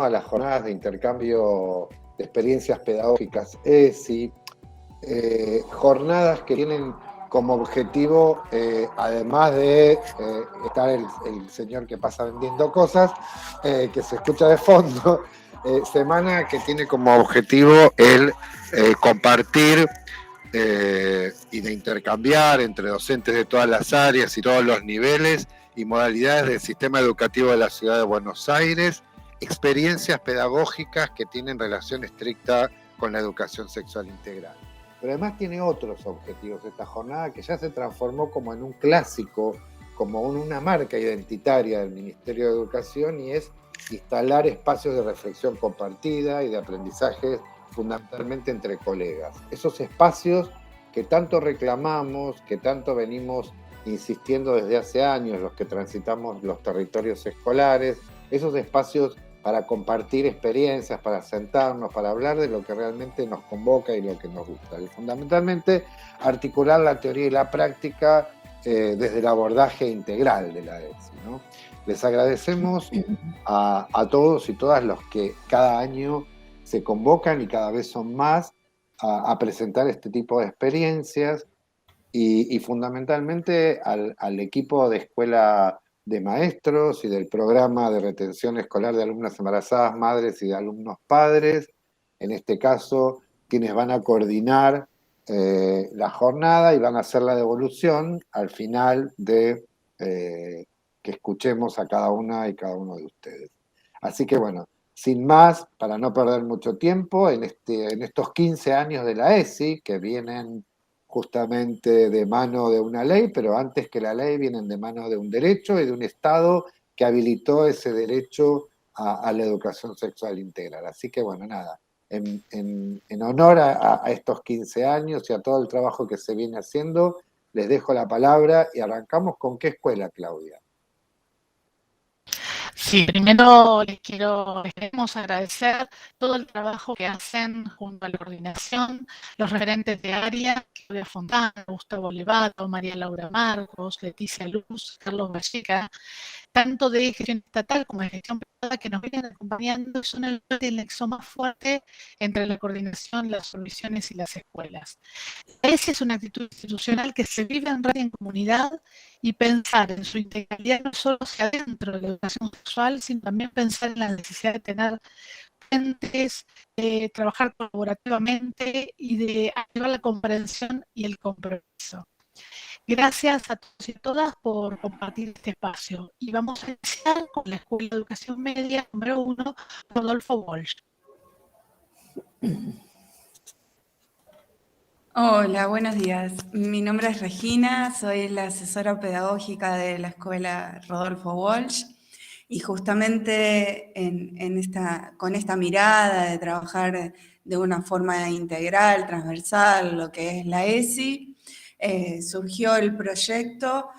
a las jornadas de intercambio de experiencias pedagógicas ESI, jornadas que tienen como objetivo, además de estar el señor que pasa vendiendo cosas, que se escucha de fondo, semana que tiene como objetivo el compartir y de intercambiar entre docentes de todas las áreas y todos los niveles y modalidades del sistema educativo de la ciudad de Buenos Aires, experiencias pedagógicas que tienen relación estricta con la educación sexual integral. Pero además tiene otros objetivos esta jornada que ya se transformó como en un clásico, como una marca identitaria del Ministerio de Educación, y es instalar espacios de reflexión compartida y de aprendizaje fundamentalmente entre colegas. Esos espacios que tanto reclamamos, que tanto venimos insistiendo desde hace años, los que transitamos los territorios escolares, esos espacios para compartir experiencias, para sentarnos, para hablar de lo que realmente nos convoca y lo que nos gusta. Y fundamentalmente articular la teoría y la práctica desde el abordaje integral de la ESI, ¿no? Les agradecemos a todos y todas los que cada año se convocan y cada vez son más a presentar este tipo de experiencias y fundamentalmente al equipo de escuela de maestros y del programa de retención escolar de alumnas embarazadas, madres y de alumnos padres, en este caso quienes van a coordinar la jornada y van a hacer la devolución al final de que escuchemos a cada una y cada uno de ustedes. Así que bueno, sin más, para no perder mucho tiempo, en estos 15 años de la ESI, que vienen justamente de mano de una ley, pero antes que la ley vienen de mano de un derecho y de un Estado que habilitó ese derecho a la educación sexual integral. Así que bueno, nada, en honor a estos 15 años y a todo el trabajo que se viene haciendo, les dejo la palabra y arrancamos con ¿qué escuela, Claudia? Sí, primero les queremos agradecer todo el trabajo que hacen junto a la coordinación, los referentes de área, Claudia Fontana, Gustavo Levato, María Laura Marcos, Leticia Luz, Carlos Valleca, tanto de gestión estatal como de gestión privada, que nos vienen acompañando y son el nexo más fuerte entre la coordinación, las soluciones y las escuelas. Esa es una actitud institucional que se vive en red y en comunidad, y pensar en su integralidad no solo hacia adentro de la educación sexual, sino también pensar en la necesidad de tener puentes, de trabajar colaborativamente y de activar la comprensión y el compromiso. Gracias a todos y todas por compartir este espacio. Y vamos a iniciar con la Escuela de Educación Media número 1, Rodolfo Walsh. Hola, buenos días. Mi nombre es Regina, soy la asesora pedagógica de la Escuela Rodolfo Walsh, y justamente con esta mirada de trabajar de una forma integral, transversal, lo que es la ESI, surgió el proyecto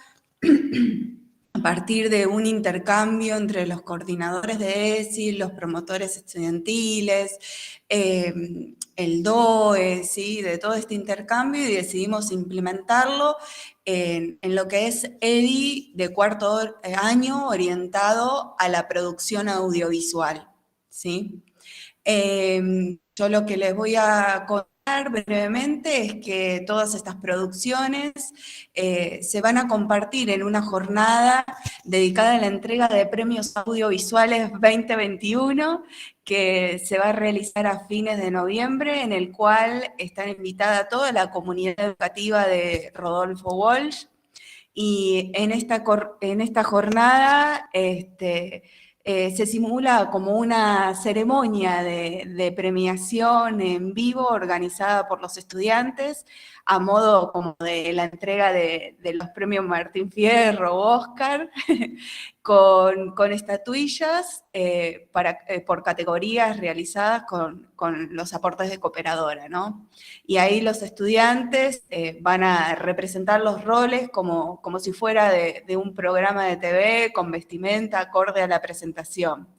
a partir de un intercambio entre los coordinadores de ESI, los promotores estudiantiles, el DOE, ¿sí? De todo este intercambio, y decidimos implementarlo en lo que es EDI de cuarto año orientado a la producción audiovisual, ¿sí? Yo lo que les voy a contar brevemente es que todas estas producciones se van a compartir en una jornada dedicada a la entrega de premios audiovisuales 2021, que se va a realizar a fines de noviembre, en el cual está invitada toda la comunidad educativa de Rodolfo Walsh. Y en esta jornada se simula como una ceremonia de premiación en vivo organizada por los estudiantes, a modo como de la entrega de los premios Martín Fierro o Oscar, con estatuillas por categorías realizadas con los aportes de cooperadora, ¿no? Y ahí los estudiantes van a representar los roles como si fuera de un programa de TV con vestimenta acorde a la presentación.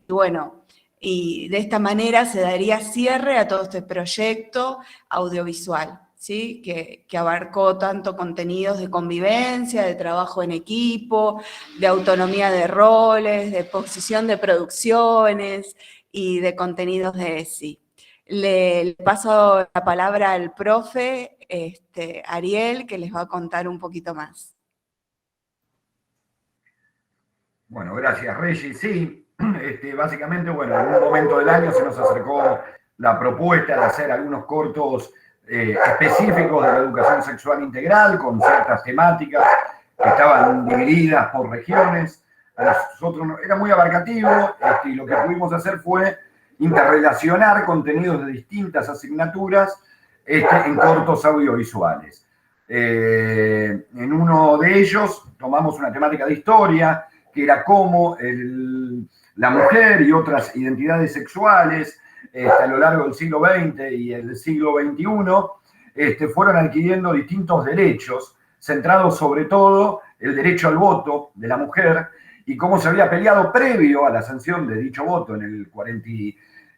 Bueno, y de esta manera se daría cierre a todo este proyecto audiovisual, ¿sí? Que abarcó tanto contenidos de convivencia, de trabajo en equipo, de autonomía de roles, de posición de producciones y de contenidos de ESI. Le paso la palabra al profe Ariel, que les va a contar un poquito más. Bueno, gracias, Reggie. Sí, básicamente, bueno, en un momento del año se nos acercó la propuesta de hacer algunos cortos específicos de la educación sexual integral con ciertas temáticas que estaban divididas por regiones. A nosotros era muy abarcativo y lo que pudimos hacer fue interrelacionar contenidos de distintas asignaturas en cortos audiovisuales. En uno de ellos tomamos una temática de historia, que era cómo la mujer y otras identidades sexuales a lo largo del siglo XX y el siglo XXI fueron adquiriendo distintos derechos, centrados sobre todo el derecho al voto de la mujer y cómo se había peleado previo a la sanción de dicho voto en el 40,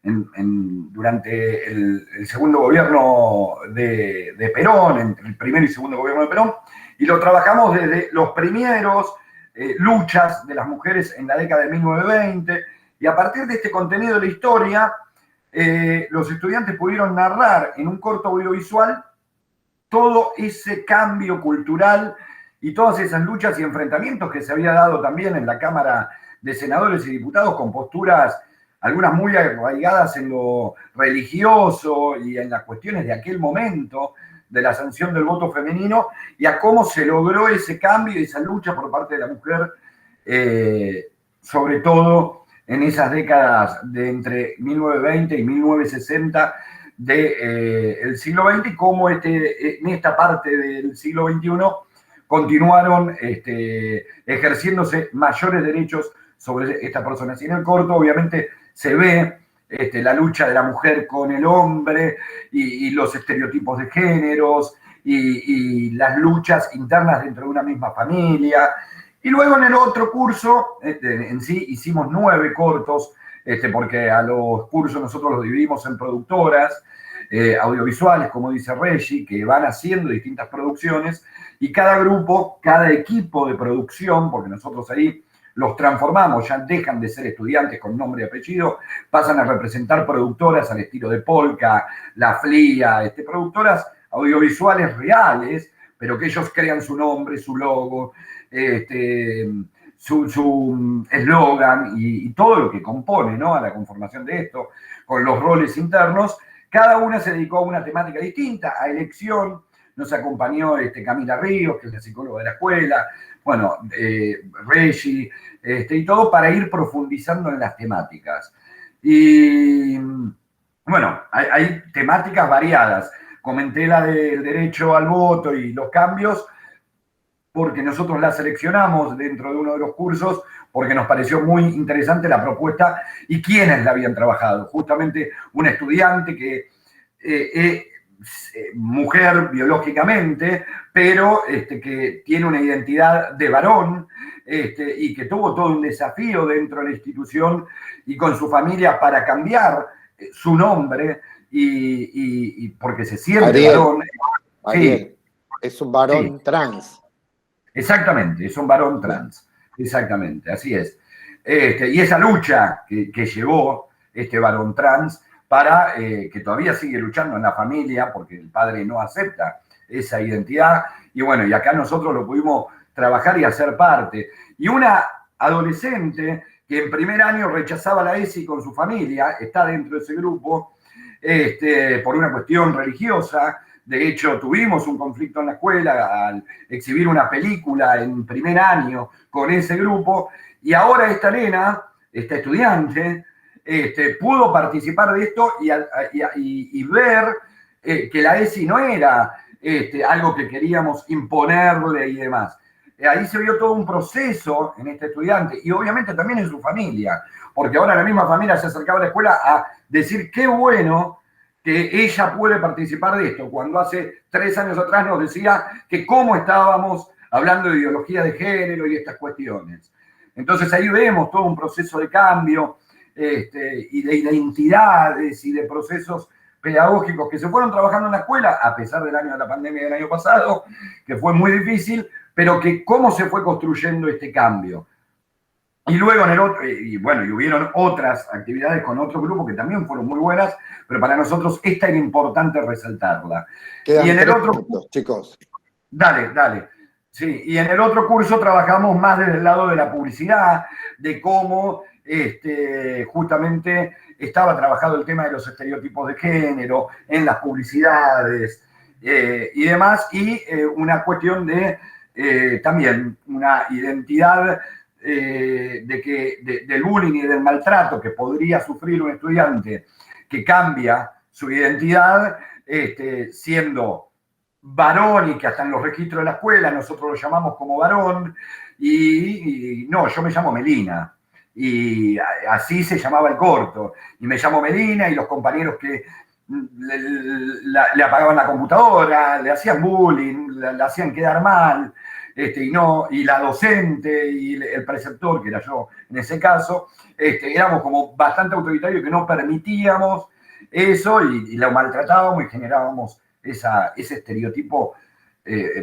durante el segundo gobierno de Perón, entre el primero y segundo gobierno de Perón, y lo trabajamos desde los primeros luchas de las mujeres en la década de 1920, y a partir de este contenido de la historia, los estudiantes pudieron narrar en un corto audiovisual todo ese cambio cultural y todas esas luchas y enfrentamientos que se había dado también en la Cámara de Senadores y Diputados con posturas, algunas muy arraigadas en lo religioso y en las cuestiones de aquel momento, de la sanción del voto femenino, y a cómo se logró ese cambio y esa lucha por parte de la mujer, sobre todo en esas décadas de entre 1920 y 1960 del siglo XX, y cómo en esta parte del siglo XXI continuaron ejerciéndose mayores derechos sobre estas personas. Y en el corto, obviamente, se ve la lucha de la mujer con el hombre y los estereotipos de géneros y las luchas internas dentro de una misma familia. Y luego en el otro curso, en sí hicimos 9 cortos, porque a los cursos nosotros los dividimos en productoras audiovisuales, como dice Reggie, que van haciendo distintas producciones, y cada grupo, cada equipo de producción, porque nosotros ahí los transformamos, ya dejan de ser estudiantes con nombre y apellido, pasan a representar productoras al estilo de Polka, La Flia, productoras audiovisuales reales, pero que ellos crean su nombre, su logo, su eslogan y todo lo que compone, ¿no?, a la conformación de esto, con los roles internos. Cada una se dedicó a una temática distinta, a elección. Nos acompañó Camila Ríos, que es la psicóloga de la escuela, bueno, Reggie, y todo para ir profundizando en las temáticas. Y bueno, hay temáticas variadas. Comenté la del derecho al voto y los cambios, porque nosotros la seleccionamos dentro de uno de los cursos, porque nos pareció muy interesante la propuesta y quiénes la habían trabajado. Justamente un estudiante que mujer biológicamente, pero que tiene una identidad de varón, y que tuvo todo un desafío dentro de la institución y con su familia para cambiar su nombre y porque se siente Ariel, varón. Ariel, Sí. es un varón Sí. trans. Exactamente, es un varón trans. Exactamente, así es. Y esa lucha que llevó este varón trans para que todavía sigue luchando en la familia porque el padre no acepta esa identidad. Y bueno, y acá nosotros lo pudimos trabajar y hacer parte. Y una adolescente que en primer año rechazaba la ESI con su familia, está dentro de ese grupo, por una cuestión religiosa. De hecho, tuvimos un conflicto en la escuela al exhibir una película en primer año con ese grupo, y ahora esta nena, esta estudiante, pudo participar de esto y ver que la ESI no era algo que queríamos imponerle y demás. Ahí se vio todo un proceso en este estudiante y obviamente también en su familia, porque ahora la misma familia se acercaba a la escuela a decir qué bueno que ella puede participar de esto, cuando hace 3 años atrás nos decía que cómo estábamos hablando de ideología de género y estas cuestiones. Entonces ahí vemos todo un proceso de cambio y de identidades y de procesos pedagógicos que se fueron trabajando en la escuela, a pesar del año de la pandemia del año pasado, que fue muy difícil, pero que cómo se fue construyendo este cambio. Y luego en el otro, y hubieron otras actividades con otro grupo que también fueron muy buenas, pero para nosotros esta era importante resaltarla. Quedan y en el 3 otro minutos, chicos. Dale. Sí, y en el otro curso trabajamos más desde el lado de la publicidad, de cómo justamente estaba trabajado el tema de los estereotipos de género en las publicidades y demás, y una cuestión de también una identidad del bullying y del maltrato que podría sufrir un estudiante que cambia su identidad siendo varón y que hasta en los registros de la escuela nosotros lo llamamos como varón y no, yo me llamo Melina y así se llamaba el corto y me llamo Melina y los compañeros que le apagaban la computadora, le hacían bullying, le hacían quedar mal y la docente y el preceptor, que era yo en ese caso, éramos como bastante autoritarios que no permitíamos eso y lo maltratábamos y generábamos ese estereotipo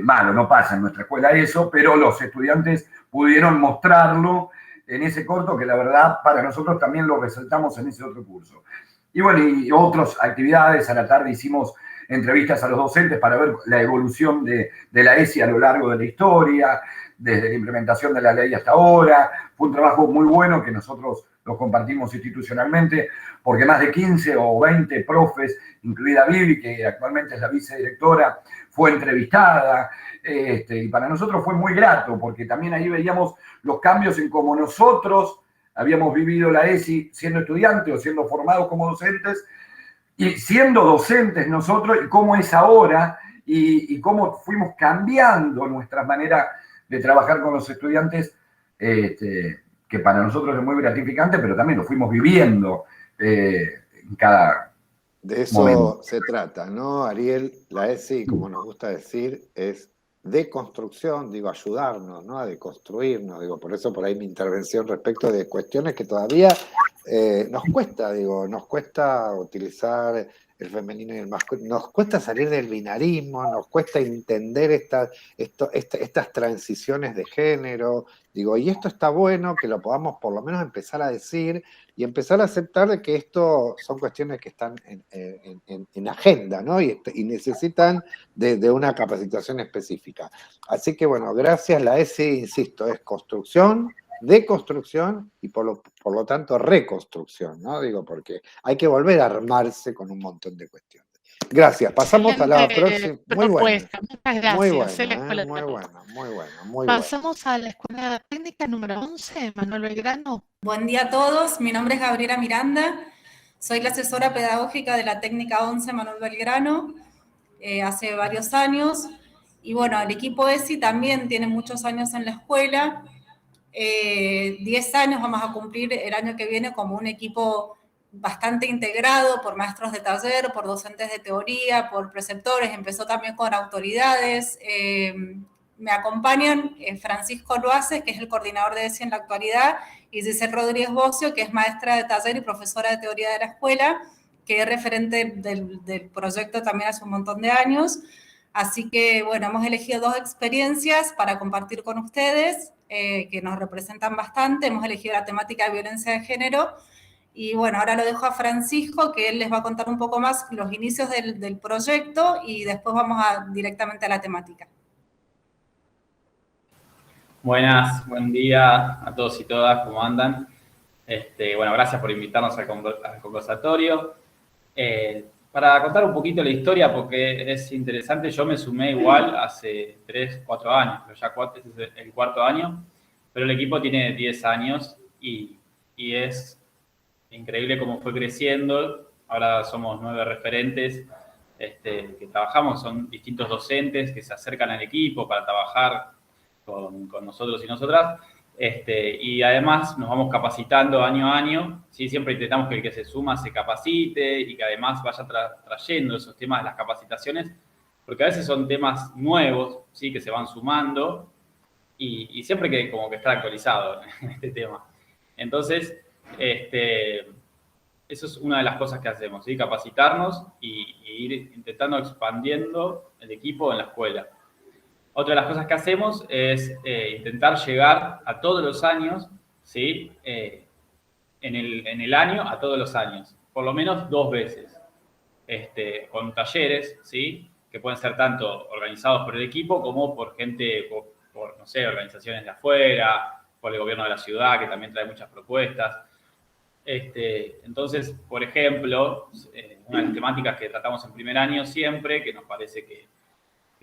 malo. No pasa en nuestra escuela eso, pero los estudiantes pudieron mostrarlo en ese corto que la verdad para nosotros también lo resaltamos en ese otro curso. Y bueno, y otras actividades, a la tarde hicimos entrevistas a los docentes para ver la evolución de la ESI a lo largo de la historia, desde la implementación de la ley hasta ahora. Fue un trabajo muy bueno que nosotros lo compartimos institucionalmente, porque más de 15 o 20 profes, incluida Vivi, que actualmente es la vicedirectora, fue entrevistada, y para nosotros fue muy grato, porque también ahí veíamos los cambios en cómo nosotros habíamos vivido la ESI siendo estudiantes o siendo formados como docentes, y siendo docentes nosotros, y cómo es ahora, y cómo fuimos cambiando nuestra manera de trabajar con los estudiantes, que para nosotros es muy gratificante, pero también lo fuimos viviendo en cada De eso momento. se trata, ¿no, Ariel? La ESI, como nos gusta decir, es deconstrucción, digo, ayudarnos, ¿no? A deconstruirnos, digo, por eso por ahí mi intervención respecto de cuestiones que todavía nos cuesta utilizar el femenino y el masculino, nos cuesta salir del binarismo, nos cuesta entender estas transiciones de género, digo, y esto está bueno que lo podamos por lo menos empezar a decir y empezar a aceptar de que esto son cuestiones que están en agenda, ¿no? Y necesitan de una capacitación específica. Así que bueno, gracias. La ESI, insisto, es construcción, deconstrucción y por lo tanto reconstrucción, ¿no? Digo, porque hay que volver a armarse con un montón de cuestiones. Gracias. Pasamos a la próxima. Muy buena. Muchas gracias. Muy buena. Pasamos a la Escuela Técnica número 11, Manuel Belgrano. Buen día a todos. Mi nombre es Gabriela Miranda. Soy la asesora pedagógica de la Técnica 11 Manuel Belgrano hace varios años. Y bueno, el equipo ESI también tiene muchos años en la escuela. 10 años vamos a cumplir el año que viene como un equipo bastante integrado por maestros de taller, por docentes de teoría, por preceptores. Empezó también con autoridades. Me acompañan Francisco Loaces, que es el coordinador de ESI en la actualidad, y Giselle Rodríguez Bocio, que es maestra de taller y profesora de teoría de la escuela, que es referente del proyecto también hace un montón de años. Así que, bueno, hemos elegido 2 experiencias para compartir con ustedes, que nos representan bastante. Hemos elegido la temática de violencia de género. Y bueno, ahora lo dejo a Francisco, que él les va a contar un poco más los inicios del proyecto y después vamos directamente a la temática. Buenas, buen día a todos y todas, ¿cómo andan? Bueno, gracias por invitarnos al conversatorio. Para contar un poquito la historia, porque es interesante, yo me sumé igual hace 3, 4 años, pero ya este es el 4º año, pero el equipo tiene 10 años y es increíble cómo fue creciendo. Ahora somos 9 referentes que trabajamos, son distintos docentes que se acercan al equipo para trabajar con nosotros y nosotras, y además nos vamos capacitando año a año, ¿sí? Siempre intentamos que el que se suma se capacite y que además vaya trayendo esos temas de las capacitaciones, porque a veces son temas nuevos, ¿sí? Que se van sumando y siempre que como que estar actualizado en este tema. Entonces, eso es una de las cosas que hacemos, ¿sí? Capacitarnos y ir intentando expandiendo el equipo en la escuela. Otra de las cosas que hacemos es intentar llegar a todos los años, ¿sí? En el año, a todos los años, por lo menos 2 veces, con talleres, ¿sí? Que pueden ser tanto organizados por el equipo como por gente, por, no sé, organizaciones de afuera, por el gobierno de la ciudad, que también trae muchas propuestas. Entonces, por ejemplo, una de las temáticas que tratamos en primer año siempre, que nos parece que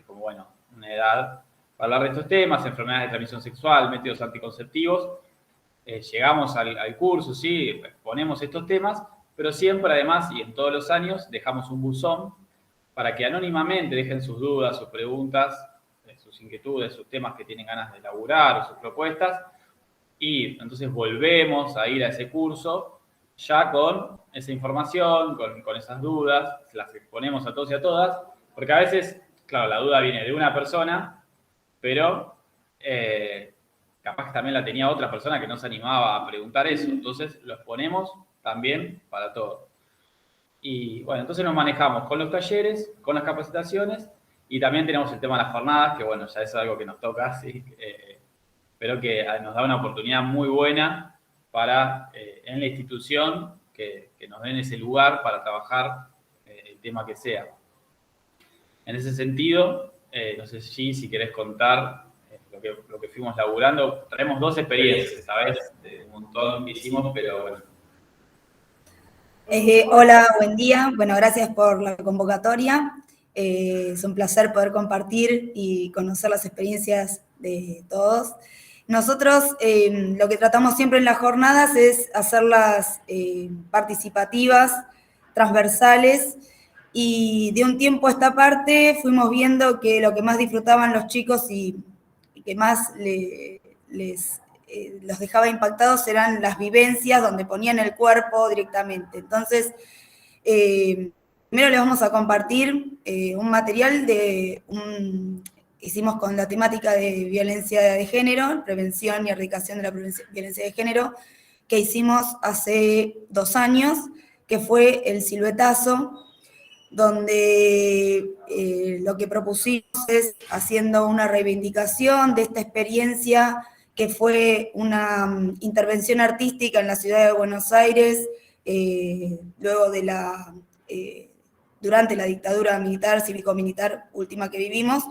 como, bueno, una edad para hablar de estos temas, enfermedades de transmisión sexual, métodos anticonceptivos, llegamos al curso, sí, exponemos estos temas, pero siempre además, y en todos los años, dejamos un buzón para que anónimamente dejen sus dudas, sus preguntas, sus inquietudes, sus temas que tienen ganas de elaborar o sus propuestas, y entonces volvemos a ir a ese curso ya con esa información, con esas dudas, las exponemos a todos y a todas, porque a veces, claro, la duda viene de una persona, pero capaz que también la tenía otra persona que no se animaba a preguntar eso, entonces lo exponemos también para todos. Y bueno, entonces nos manejamos con los talleres, con las capacitaciones, y también tenemos el tema de las jornadas, que bueno, ya es algo que nos toca, sí, pero que nos da una oportunidad muy buena para, en la institución, que nos den ese lugar para trabajar el tema que sea. En ese sentido, no sé si querés contar lo que fuimos laburando. Traemos 2 experiencias, ¿sabes? De un montón que hicimos, pero bueno. Hola, buen día. Bueno, gracias por la convocatoria. Es un placer poder compartir y conocer las experiencias de todos. Nosotros lo que tratamos siempre en las jornadas es hacerlas participativas, transversales, y de un tiempo a esta parte fuimos viendo que lo que más disfrutaban los chicos y que más los dejaba impactados eran las vivencias donde ponían el cuerpo directamente. Entonces, primero les vamos a compartir un material hicimos con la temática de violencia de género, prevención y erradicación de la violencia de género, que hicimos hace 2 años, que fue el siluetazo, donde lo que propusimos es haciendo una reivindicación de esta experiencia que fue una intervención artística en la ciudad de Buenos Aires, luego de durante la dictadura militar, cívico-militar última que vivimos,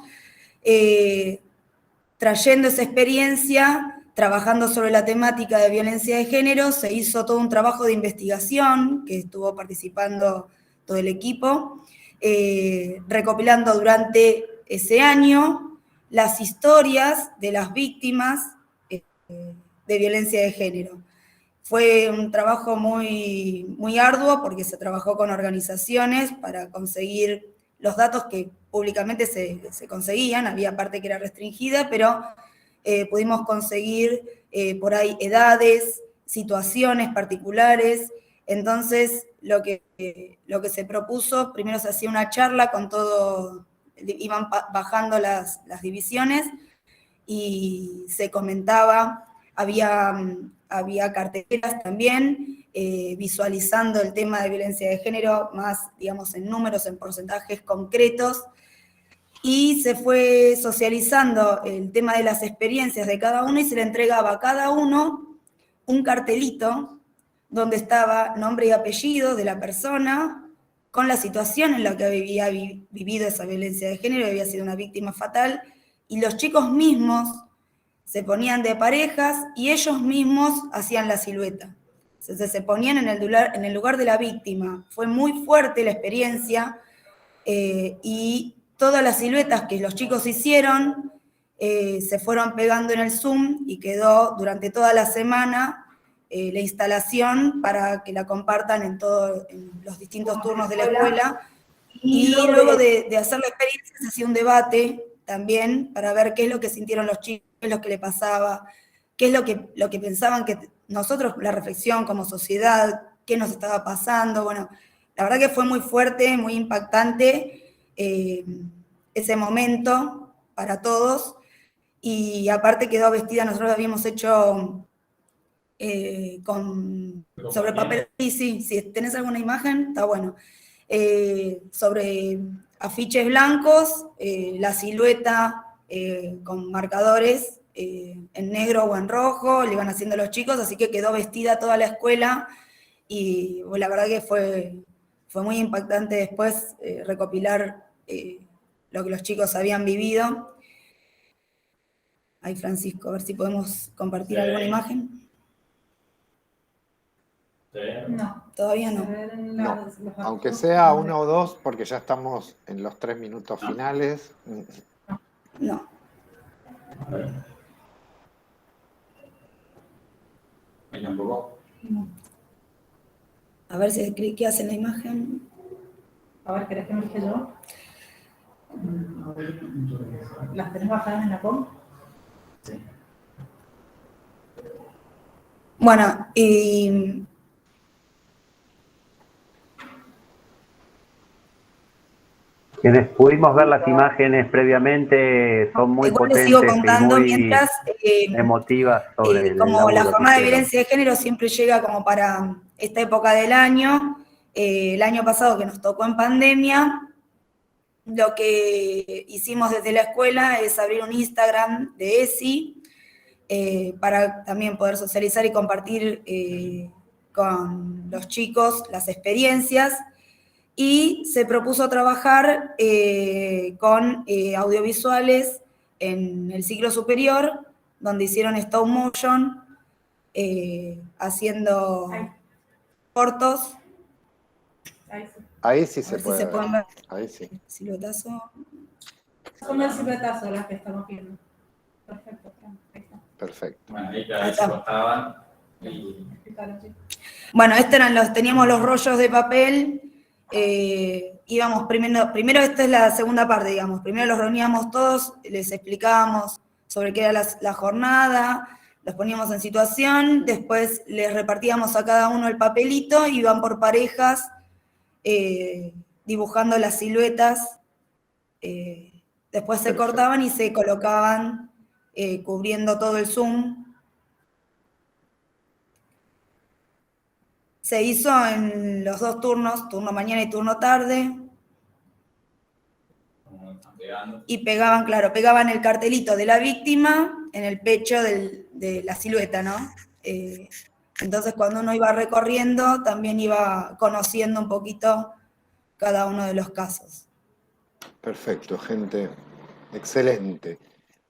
trayendo esa experiencia, trabajando sobre la temática de violencia de género, se hizo todo un trabajo de investigación, que estuvo participando todo el equipo, recopilando durante ese año las historias de las víctimas de violencia de género. Fue un trabajo muy, muy arduo porque se trabajó con organizaciones para conseguir los datos que públicamente se conseguían, había parte que era restringida, pero pudimos conseguir por ahí edades, situaciones particulares. Entonces, lo que se propuso, primero se hacía una charla con todo, iban bajando las divisiones y se comentaba, había carteleras también, visualizando el tema de violencia de género, más, digamos, en números, en porcentajes concretos, y se fue socializando el tema de las experiencias de cada uno y se le entregaba a cada uno un cartelito donde estaba nombre y apellido de la persona, con la situación en la que había vivido esa violencia de género, había sido una víctima fatal, y los chicos mismos se ponían de parejas y ellos mismos hacían la silueta. Entonces se ponían en el lugar de la víctima. Fue muy fuerte la experiencia y todas las siluetas que los chicos hicieron se fueron pegando en el Zoom y quedó durante toda la semana la instalación para que la compartan en los distintos turnos de la escuela. Y luego de hacer la experiencia se hacía un debate también para ver qué es lo que sintieron los chicos, qué es lo que le pasaba, qué es lo que pensaban que nosotros, la reflexión como sociedad, qué nos estaba pasando. Bueno, la verdad que fue muy fuerte, muy impactante ese momento para todos, y aparte quedó vestida, nosotros habíamos hecho sobre papel, sí, si tenés alguna imagen, está bueno. Sobre afiches blancos, la silueta con marcadores en negro o en rojo, le iban haciendo los chicos, así que quedó vestida toda la escuela, y la verdad que fue muy impactante después recopilar lo que los chicos habían vivido. Ahí, Francisco, a ver si podemos compartir alguna imagen. No. Todavía no. No, aunque sea 1 o 2, porque ya estamos en los 3 minutos finales. No. ¿Ahí tampoco? A ver si ¿qué hace la imagen? A ver, ¿querés que me fije yo? ¿Las tenés bajadas en la com? Sí. Bueno, y Quienes pudimos ver las imágenes previamente son muy igual les potentes sigo y contando muy mientras, emotivas sobre el como laburo la que jornada de hicieron. violencia de género siempre llega como para esta época del año, el año pasado que nos tocó en pandemia, lo que hicimos desde la escuela es abrir un Instagram de ESI, para también poder socializar y compartir con los chicos las experiencias, y se propuso trabajar con audiovisuales en el ciclo superior, donde hicieron stop motion, haciendo cortos. Ahí sí A se ver si puede se ver. pueden ver. Ahí sí. Siluetazo. Son el siluetazo las que estamos viendo. Perfecto, ahí está. Perfecto. Bueno, ahí Ahí se está. cortaban y... Bueno, teníamos los rollos de papel, íbamos primero esta es la segunda parte, digamos, primero los reuníamos todos, les explicábamos sobre qué era la jornada, los poníamos en situación, después les repartíamos a cada uno el papelito, iban por parejas, dibujando las siluetas, después se Perfecto. cortaban y se colocaban cubriendo todo el Zoom. Se hizo en los 2 turnos, turno mañana y turno tarde, y pegaban el cartelito de la víctima en el pecho de la silueta, ¿no? Entonces cuando uno iba recorriendo, también iba conociendo un poquito cada uno de los casos. Perfecto, gente. Excelente.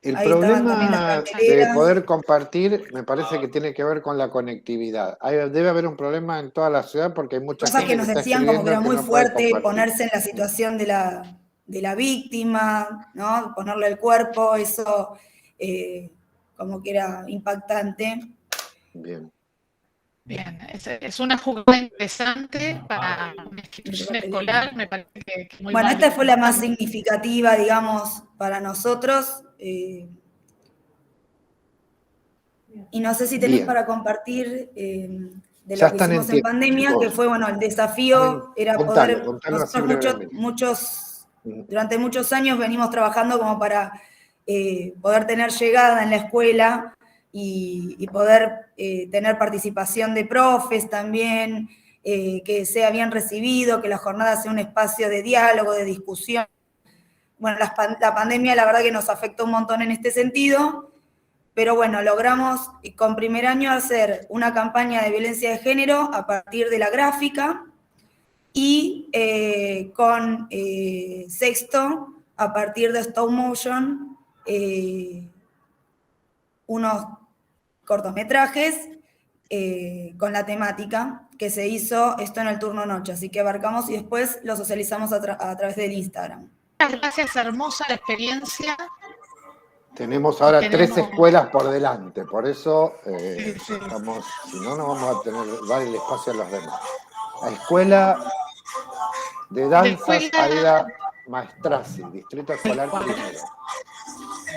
El Ahí estaban también las problema de carteleras. poder compartir me parece que tiene que ver con la conectividad. Debe haber un problema en toda la ciudad porque hay mucha Cosas gente que nos está decían como que era escribiendo muy no puede fuerte compartir. ponerse en la situación de la víctima, ¿no? Ponerle el cuerpo, eso como que era impactante. Bien. Bien, es una jugada interesante para una institución escolar, me parece que muy Bueno, válida. esta fue la más significativa, digamos, para nosotros. Y no sé si tenés Bien. para compartir de Ya lo que están en hicimos en tiempo, pandemia, chicos. que fue, bueno, el desafío era poder, Contalo así nosotros brevemente. durante muchos años venimos trabajando como para poder tener llegada en la escuela y poder tener participación de profes también, que sea bien recibido, que la jornada sea un espacio de diálogo, de discusión. Bueno, la pandemia la verdad que nos afectó un montón en este sentido, pero bueno, logramos con primer año hacer una campaña de violencia de género a partir de la gráfica, y con sexto a partir de stop motion, unos cortometrajes con la temática que se hizo esto en el turno noche, así que abarcamos y después lo socializamos a través del Instagram. Muchas gracias, hermosa la experiencia. Tenemos ahora 3 escuelas por delante, por eso estamos, si no, no vamos a dar el espacio a los demás. La escuela de danzas Aida Maestrassi, Distrito Escolar Primero.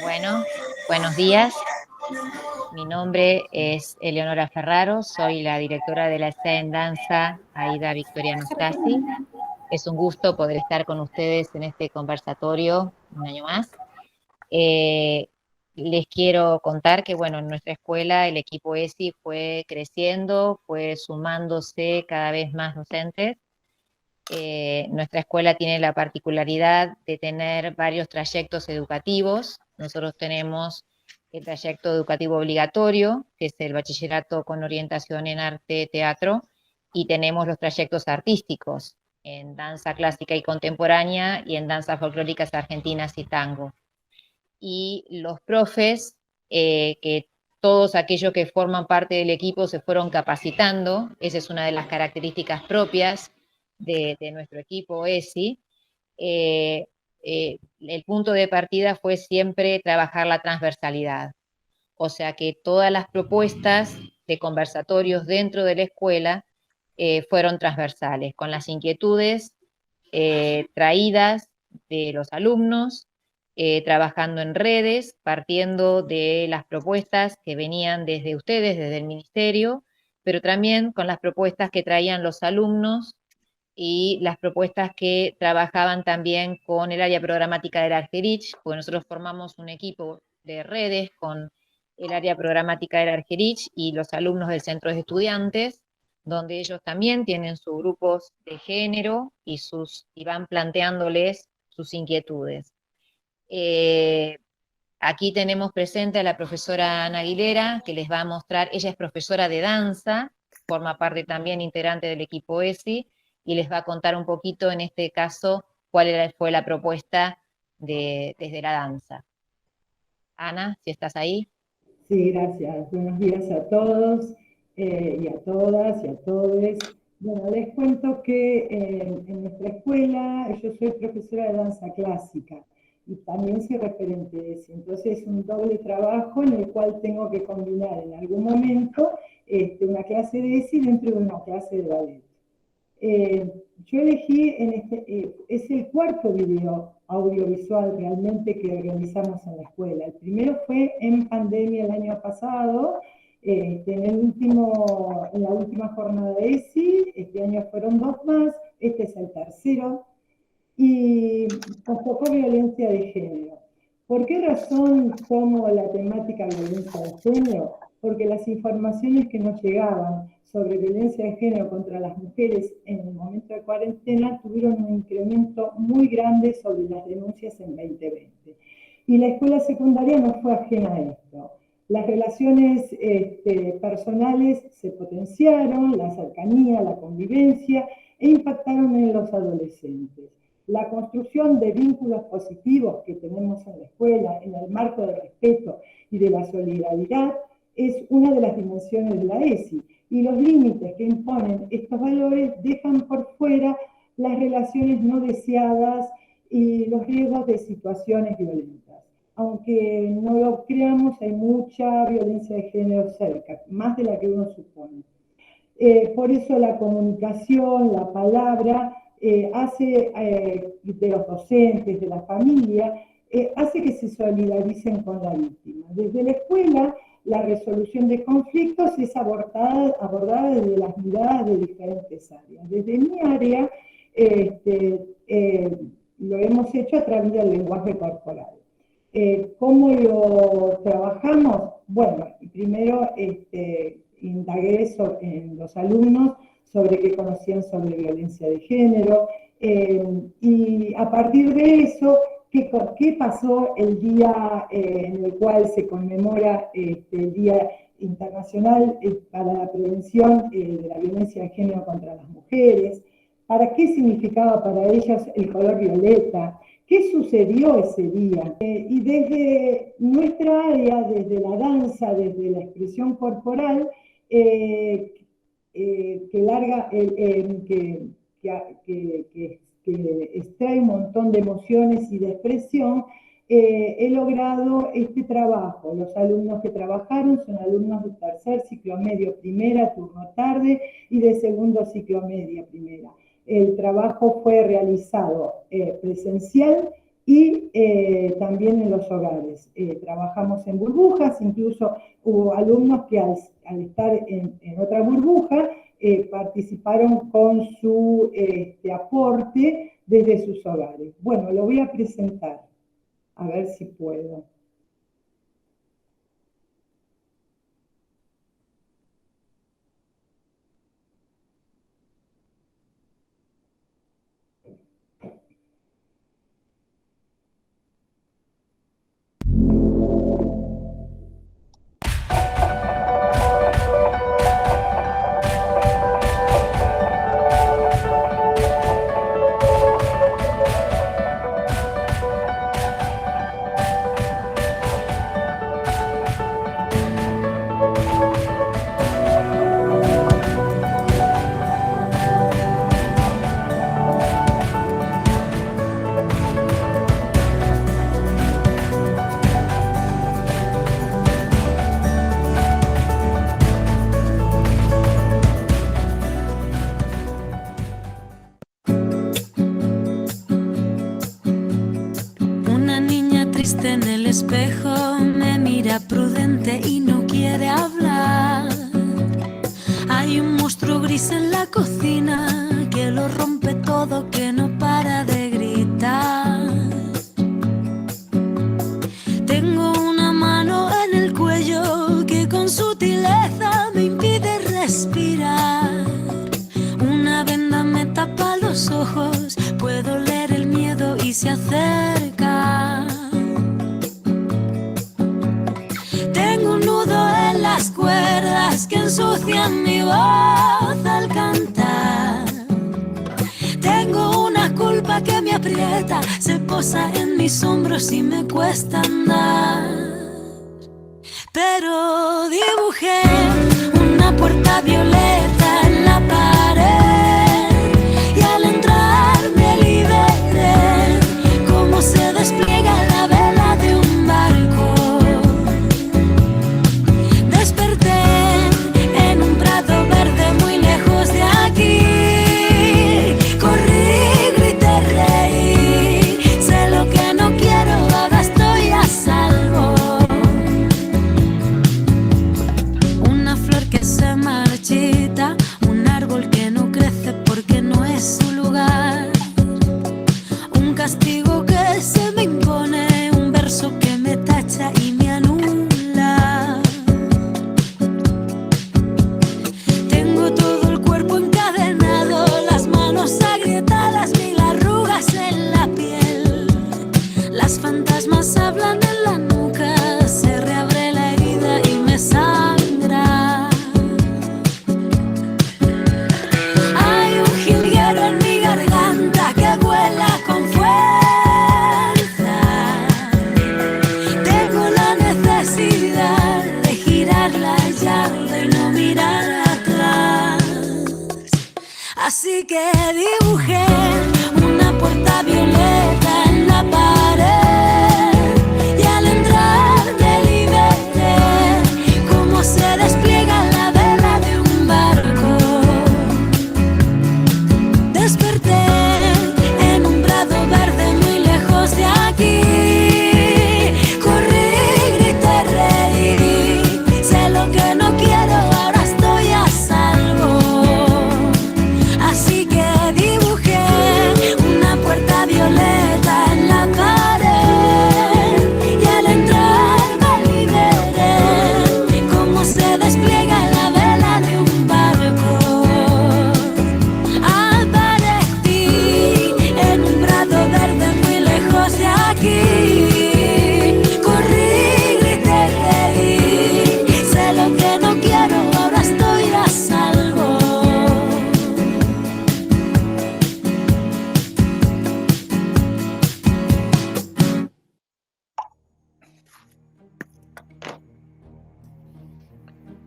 Bueno, buenos días. Mi nombre es Eleonora Ferraro, soy la directora de la SEA en Danza Aida Victoria Anastasi. Es un gusto poder estar con ustedes en este conversatorio un año más. les quiero contar que, bueno, en nuestra escuela el equipo ESI fue creciendo, fue sumándose cada vez más docentes. Nuestra escuela tiene la particularidad de tener varios trayectos educativos. Nosotros tenemos el trayecto educativo obligatorio, que es el bachillerato con orientación en arte, teatro, y tenemos los trayectos artísticos en danza clásica y contemporánea y en danzas folclóricas argentinas y tango. Y los profes, que todos aquellos que forman parte del equipo se fueron capacitando, esa es una de las características propias de nuestro equipo ESI. El punto de partida fue siempre trabajar la transversalidad, o sea que todas las propuestas de conversatorios dentro de la escuela fueron transversales, con las inquietudes traídas de los alumnos, trabajando en redes, partiendo de las propuestas que venían desde ustedes, desde el ministerio, pero también con las propuestas que traían los alumnos y las propuestas que trabajaban también con el área programática del Argerich, porque nosotros formamos un equipo de redes con el área programática del Argerich y los alumnos del centro de estudiantes, donde ellos también tienen sus grupos de género y van planteándoles sus inquietudes. Aquí tenemos presente a la profesora Ana Aguilera, que les va a mostrar, ella es profesora de danza, forma parte también integrante del equipo ESI, y les va a contar un poquito, en este caso, cuál fue la propuesta desde la danza. Ana, si estás ahí. Sí, gracias. Buenos días a todos y a todas y a todos. Bueno, les cuento que en nuestra escuela yo soy profesora de danza clásica y también soy referente de eso. Entonces es un doble trabajo en el cual tengo que combinar en algún momento una clase de ESI dentro de una clase de ballet. Yo elegí, es el cuarto video audiovisual realmente que organizamos en la escuela. El primero fue en pandemia el año pasado, en la última jornada de ESI, este año fueron 2 más, este es el tercero, y enfocó violencia de género. ¿Por qué razón tomo la temática violencia de género? Porque las informaciones que nos llegaban sobre violencia de género contra las mujeres en el momento de cuarentena tuvieron un incremento muy grande sobre las denuncias en 2020. Y la escuela secundaria no fue ajena a esto. Las relaciones personales se potenciaron, la cercanía, la convivencia, e impactaron en los adolescentes. La construcción de vínculos positivos que tenemos en la escuela, en el marco del respeto y de la solidaridad, es una de las dimensiones de la ESI. Y los límites que imponen estos valores dejan por fuera las relaciones no deseadas y los riesgos de situaciones violentas. Aunque no lo creamos, hay mucha violencia de género cerca, más de la que uno supone. Por eso la comunicación, la palabra, hace de los docentes, de la familia, hace que se solidaricen con la víctima. Desde la escuela, la resolución de conflictos es abordada desde las miradas de diferentes áreas. Desde mi área, lo hemos hecho a través del lenguaje corporal. ¿Cómo lo trabajamos? Bueno, primero indagué en los alumnos sobre qué conocían sobre violencia de género, y a partir de eso, ¿qué pasó el día en el cual se conmemora el Día Internacional para la Prevención de la Violencia de Género contra las Mujeres? ¿Para qué significaba para ellas el color violeta? ¿Qué sucedió ese día? Y desde nuestra área, desde la danza, desde la expresión corporal, que extrae un montón de emociones y de expresión, he logrado este trabajo. Los alumnos que trabajaron son alumnos de tercer ciclo medio primera, turno tarde, y de segundo ciclo media primera. El trabajo fue realizado presencial y también en los hogares. Trabajamos en burbujas, incluso hubo alumnos que al estar en otra burbuja participaron con su aporte desde sus hogares. Bueno, lo voy a presentar, a ver si puedo. triste en el espejo, me mira prudente y no quiere hablar. Hay un monstruo gris en la cocina que lo rompe todo, que no para de gritar. Tengo una mano en el cuello que con sutileza me impide respirar. Una venda me tapa los ojos, puedo leer el miedo y se acerca. Tengo un nudo en las cuerdas que ensucian mi voz al cantar. Tengo una culpa que me aprieta, se posa en mis hombros y me cuesta andar. Pero dibujé una puerta violeta en la pared y al entrar me liberé, como se despliega la vela de un barco. Desperté en un prado verde muy lejos de aquí. Corrí, grité, reí, sé lo que no quiero, ahora estoy a salvo. Una flor que se marchita, un árbol que no crece porque no es su lugar. Un castigo que se me impone, un verso que me tacha y me anula. Tengo todo el cuerpo encadenado, las manos agrietadas, mil arrugas en la piel. Las fantasmas hablan en la nuca, se reabre la herida y me sangra. Hay un jilguero en mi garganta que vuela con fuerza. Tengo la necesidad de girar la llave y no mirar atrás. Así que dibujé una puerta violeta en la pared y al entrar me liberé, como se despliega la vela de un barco. Desperté en un prado verde muy lejos de aquí. Corrí, grité, reí, sé lo que no quiero, ahora estoy a salvo. Así que dibujé una puerta violeta en la pared y al entrar me liberé, como se despliega la vela de un barco. Aparecí en un prado verde muy lejos de aquí. Corrí, grité, reí, sé lo que no quiero, ahora estoy a salvo.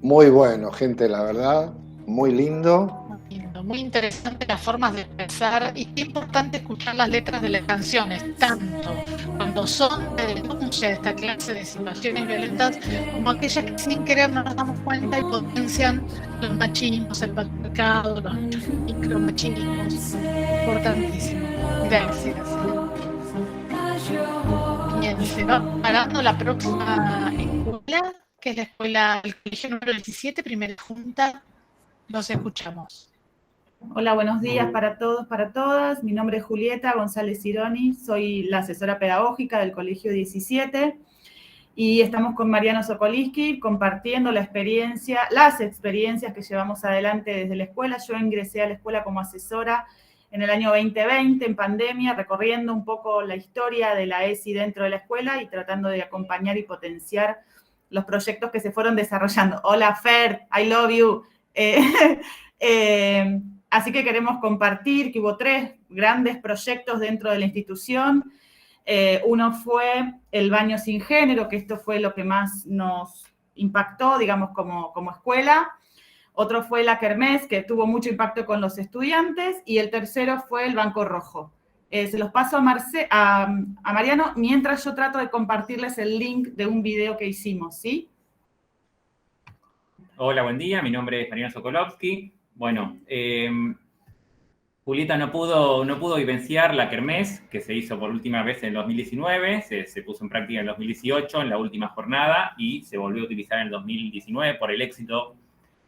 Muy bueno, gente, la verdad, muy lindo. Muy lindo, muy interesante las formas de expresar y qué importante escuchar las letras de las canciones, tanto cuando son de denuncia de esta clase de situaciones violentas, como aquellas que sin querer no nos damos cuenta y potencian los machismos, el patriarcado, los micromachismos. Importantísimo. Gracias. Bien, se va parando la próxima escuela, que es la escuela, el colegio número 17, primera junta. Los escuchamos. Hola, buenos días para todos, para todas. Mi nombre es Julieta González Cironi, soy la asesora pedagógica del colegio 17 y estamos con Mariano Sokolinsky compartiendo las experiencias que llevamos adelante desde la escuela. Yo ingresé a la escuela como asesora en el año 2020, en pandemia, recorriendo un poco la historia de la ESI dentro de la escuela y tratando de acompañar y potenciar los proyectos que se fueron desarrollando. Hola, Fer, I love you. Así que queremos compartir que hubo 3 grandes proyectos dentro de la institución. Uno fue el baño sin género, que esto fue lo que más nos impactó, digamos, como escuela. Otro fue la kermés, que tuvo mucho impacto con los estudiantes. Y el tercero fue el banco rojo. Se los paso a Mariano mientras yo trato de compartirles el link de un video que hicimos, ¿sí? Hola, buen día. Mi nombre es Mariano Sokolovsky. Bueno, Julieta no pudo vivenciar la kermés, que se hizo por última vez en 2019, se puso en práctica en 2018, en la última jornada, y se volvió a utilizar en 2019 por el éxito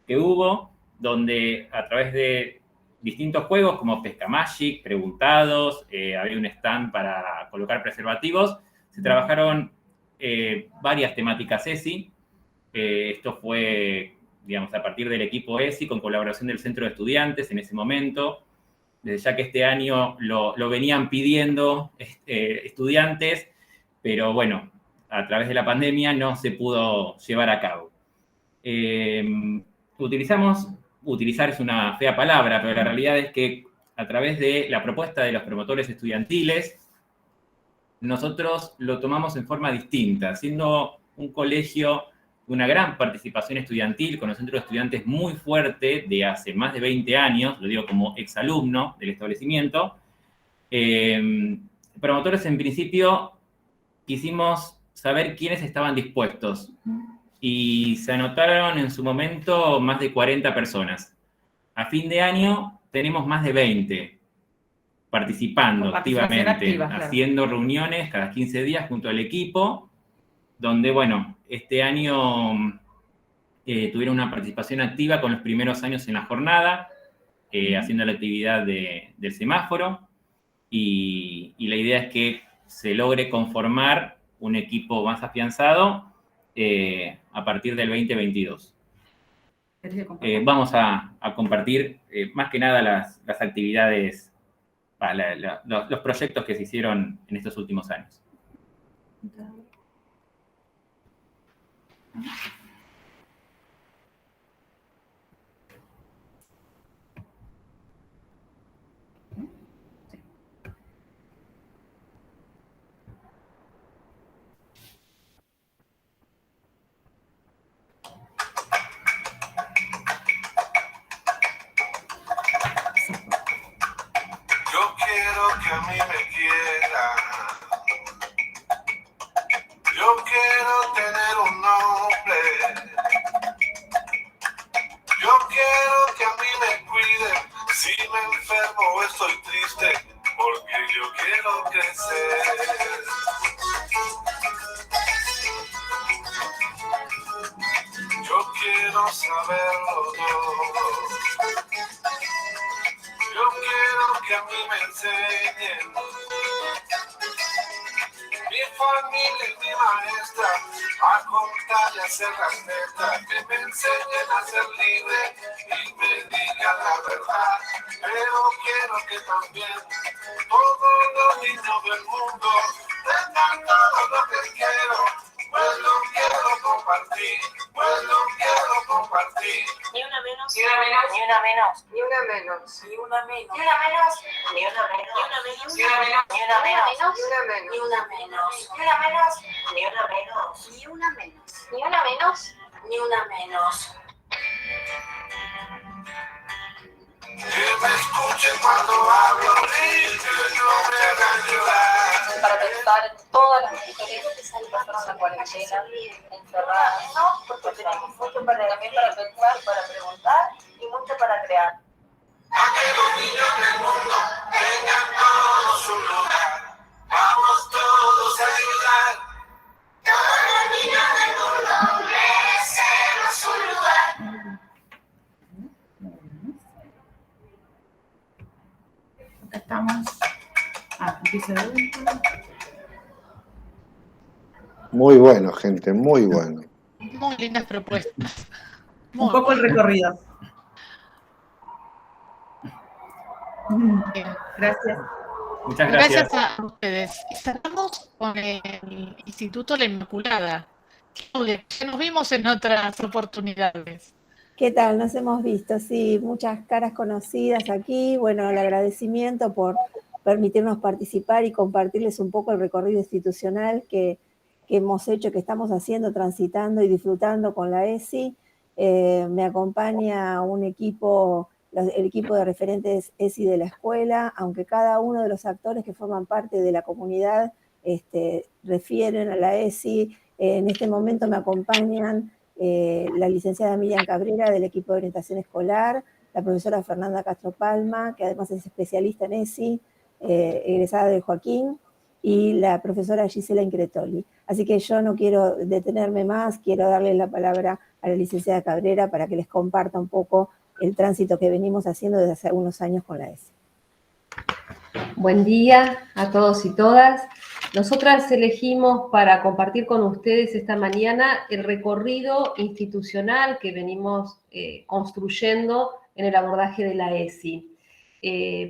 que hubo, donde a través de distintos juegos como Pesca Magic, Preguntados, había un stand para colocar preservativos, se trabajaron varias temáticas ESI. Esto fue, digamos, a partir del equipo ESI, con colaboración del Centro de Estudiantes en ese momento, desde ya que este año lo venían pidiendo estudiantes, pero bueno, a través de la pandemia no se pudo llevar a cabo. Utilizar es una fea palabra, pero la realidad es que a través de la propuesta de los promotores estudiantiles, nosotros lo tomamos en forma distinta, siendo un colegio de una gran participación estudiantil, con un centro de estudiantes muy fuerte de hace más de 20 años, lo digo como exalumno del establecimiento. Promotores, en principio, quisimos saber quiénes estaban dispuestos, y se anotaron en su momento más de 40 personas. A fin de año tenemos más de 20 participando activamente, activa, claro, haciendo reuniones cada 15 días junto al equipo, donde, bueno, este año tuvieron una participación activa con los primeros años en la jornada, haciendo la actividad del semáforo, y la idea es que se logre conformar un equipo más afianzado a partir del 2022. Vamos a compartir más que nada las actividades, los proyectos que se hicieron en estos últimos años. Yo quiero que a mí me quieran. Yo quiero tener un nombre. Yo quiero que a mí me cuiden. Si me enfermo o estoy triste, porque yo quiero crecer. Yo quiero saberlo todo. Yo quiero que a mí me enseñen. Mi familia y mi maestra a contar y hacer las metas, que me enseñen a ser libre y me digan la verdad. Pero quiero que también todos los niños del mundo tengan todo lo que quiero. Pues lo quiero compartir, pues lo quiero compartir. Ni una menos, ni una menos, ni una menos, ni una menos, ni una menos, ni una menos, ni una menos, ni una menos, ni una menos, ni una menos, ni una menos, ni una menos, ni una menos, ni una menos, ni una menos. Que me escuchen cuando hablo y que no me hagan llorar. Para pensar en todas las mujeres que pasaron la cuarentena encerradas, ¿no? Porque tenemos mucho también para pensar, para preguntar y mucho para crear. A que los niños del mundo tengan todos su lugar. Vamos todos a ayudar. Todos los niños del mundo merecen su lugar. Estamos. Empieza de vuelta. Muy bueno, gente, muy bueno. Muy lindas propuestas. Un poco el recorrido. Gracias. Muchas gracias. Gracias a ustedes. Y cerramos con el Instituto La Inmaculada. Claudia, que nos vimos en otras oportunidades. ¿Qué tal? Nos hemos visto, sí, muchas caras conocidas aquí. Bueno, el agradecimiento por permitirnos participar y compartirles un poco el recorrido institucional que hemos hecho, que estamos haciendo, transitando y disfrutando con la ESI. Me acompaña un equipo, el equipo de referentes ESI de la escuela, aunque cada uno de los actores que forman parte de la comunidad refieren a la ESI. En este momento me acompañan la licenciada Miriam Cabrera del equipo de orientación escolar, la profesora Fernanda Castro Palma, que además es especialista en ESI, egresada de Joaquín, y la profesora Gisela Incretoli. Así que yo no quiero detenerme más, quiero darle la palabra a la licenciada Cabrera para que les comparta un poco el tránsito que venimos haciendo desde hace algunos años con la ESI. Buen día a todos y todas. Nosotras elegimos para compartir con ustedes esta mañana el recorrido institucional que venimos construyendo en el abordaje de la ESI.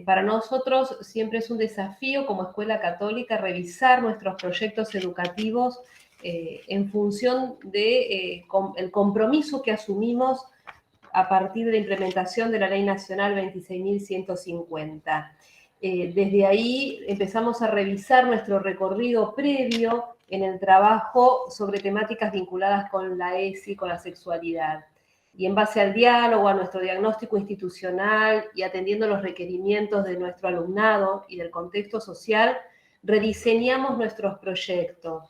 Para nosotros siempre es un desafío como escuela católica revisar nuestros proyectos educativos en función del compromiso que asumimos a partir de la implementación de la Ley Nacional 26.150. Desde ahí empezamos a revisar nuestro recorrido previo en el trabajo sobre temáticas vinculadas con la ESI, con la sexualidad. Y en base al diálogo, a nuestro diagnóstico institucional y atendiendo los requerimientos de nuestro alumnado y del contexto social, rediseñamos nuestros proyectos,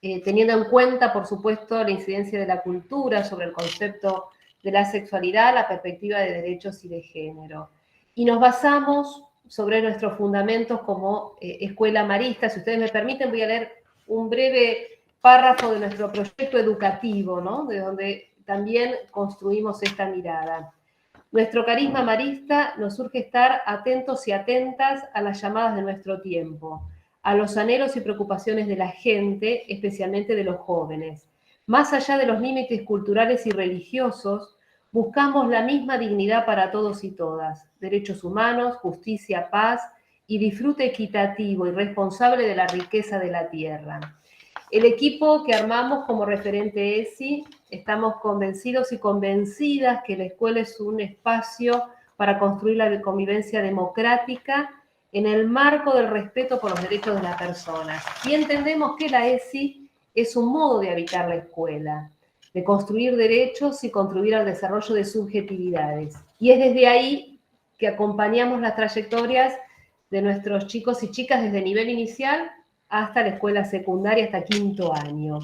teniendo en cuenta, por supuesto, la incidencia de la cultura sobre el concepto de la sexualidad, la perspectiva de derechos y de género. Y nos basamos sobre nuestros fundamentos como escuela marista. Si ustedes me permiten, voy a leer un breve párrafo de nuestro proyecto educativo, ¿no? De donde también construimos esta mirada. Nuestro carisma marista nos urge estar atentos y atentas a las llamadas de nuestro tiempo, a los anhelos y preocupaciones de la gente, especialmente de los jóvenes. Más allá de los límites culturales y religiosos, buscamos la misma dignidad para todos y todas, derechos humanos, justicia, paz y disfrute equitativo y responsable de la riqueza de la tierra. El equipo que armamos como referente ESI, estamos convencidos y convencidas que la escuela es un espacio para construir la convivencia democrática en el marco del respeto por los derechos de las personas. Y entendemos que la ESI es un modo de habitar la escuela, de construir derechos y contribuir al desarrollo de subjetividades. Y es desde ahí que acompañamos las trayectorias de nuestros chicos y chicas desde nivel inicial hasta la escuela secundaria, hasta quinto año.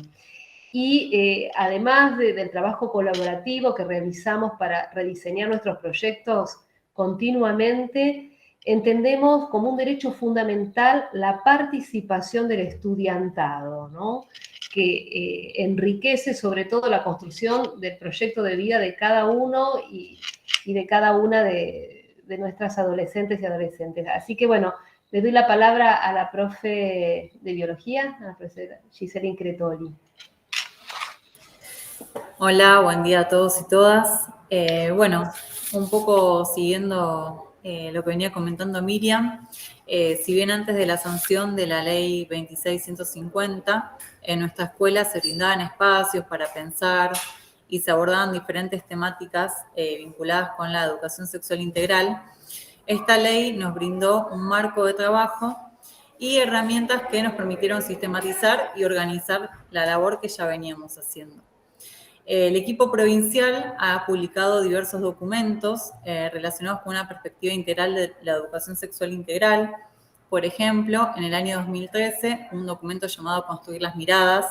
Y además del trabajo colaborativo que realizamos para rediseñar nuestros proyectos continuamente, entendemos como un derecho fundamental la participación del estudiantado, ¿no? Que enriquece sobre todo la construcción del proyecto de vida de cada uno y de cada una de nuestras adolescentes y adolescentes. Así que bueno, le doy la palabra a la profe de biología, a la profesora Gisela Incretoli. Hola, buen día a todos y todas. Bueno, un poco siguiendo lo que venía comentando Miriam, si bien antes de la sanción de la ley 26.150, en nuestra escuela se brindaban espacios para pensar y se abordaban diferentes temáticas vinculadas con la educación sexual integral, esta ley nos brindó un marco de trabajo y herramientas que nos permitieron sistematizar y organizar la labor que ya veníamos haciendo. El equipo provincial ha publicado diversos documentos relacionados con una perspectiva integral de la educación sexual integral. Por ejemplo, en el año 2013, un documento llamado Construir las miradas,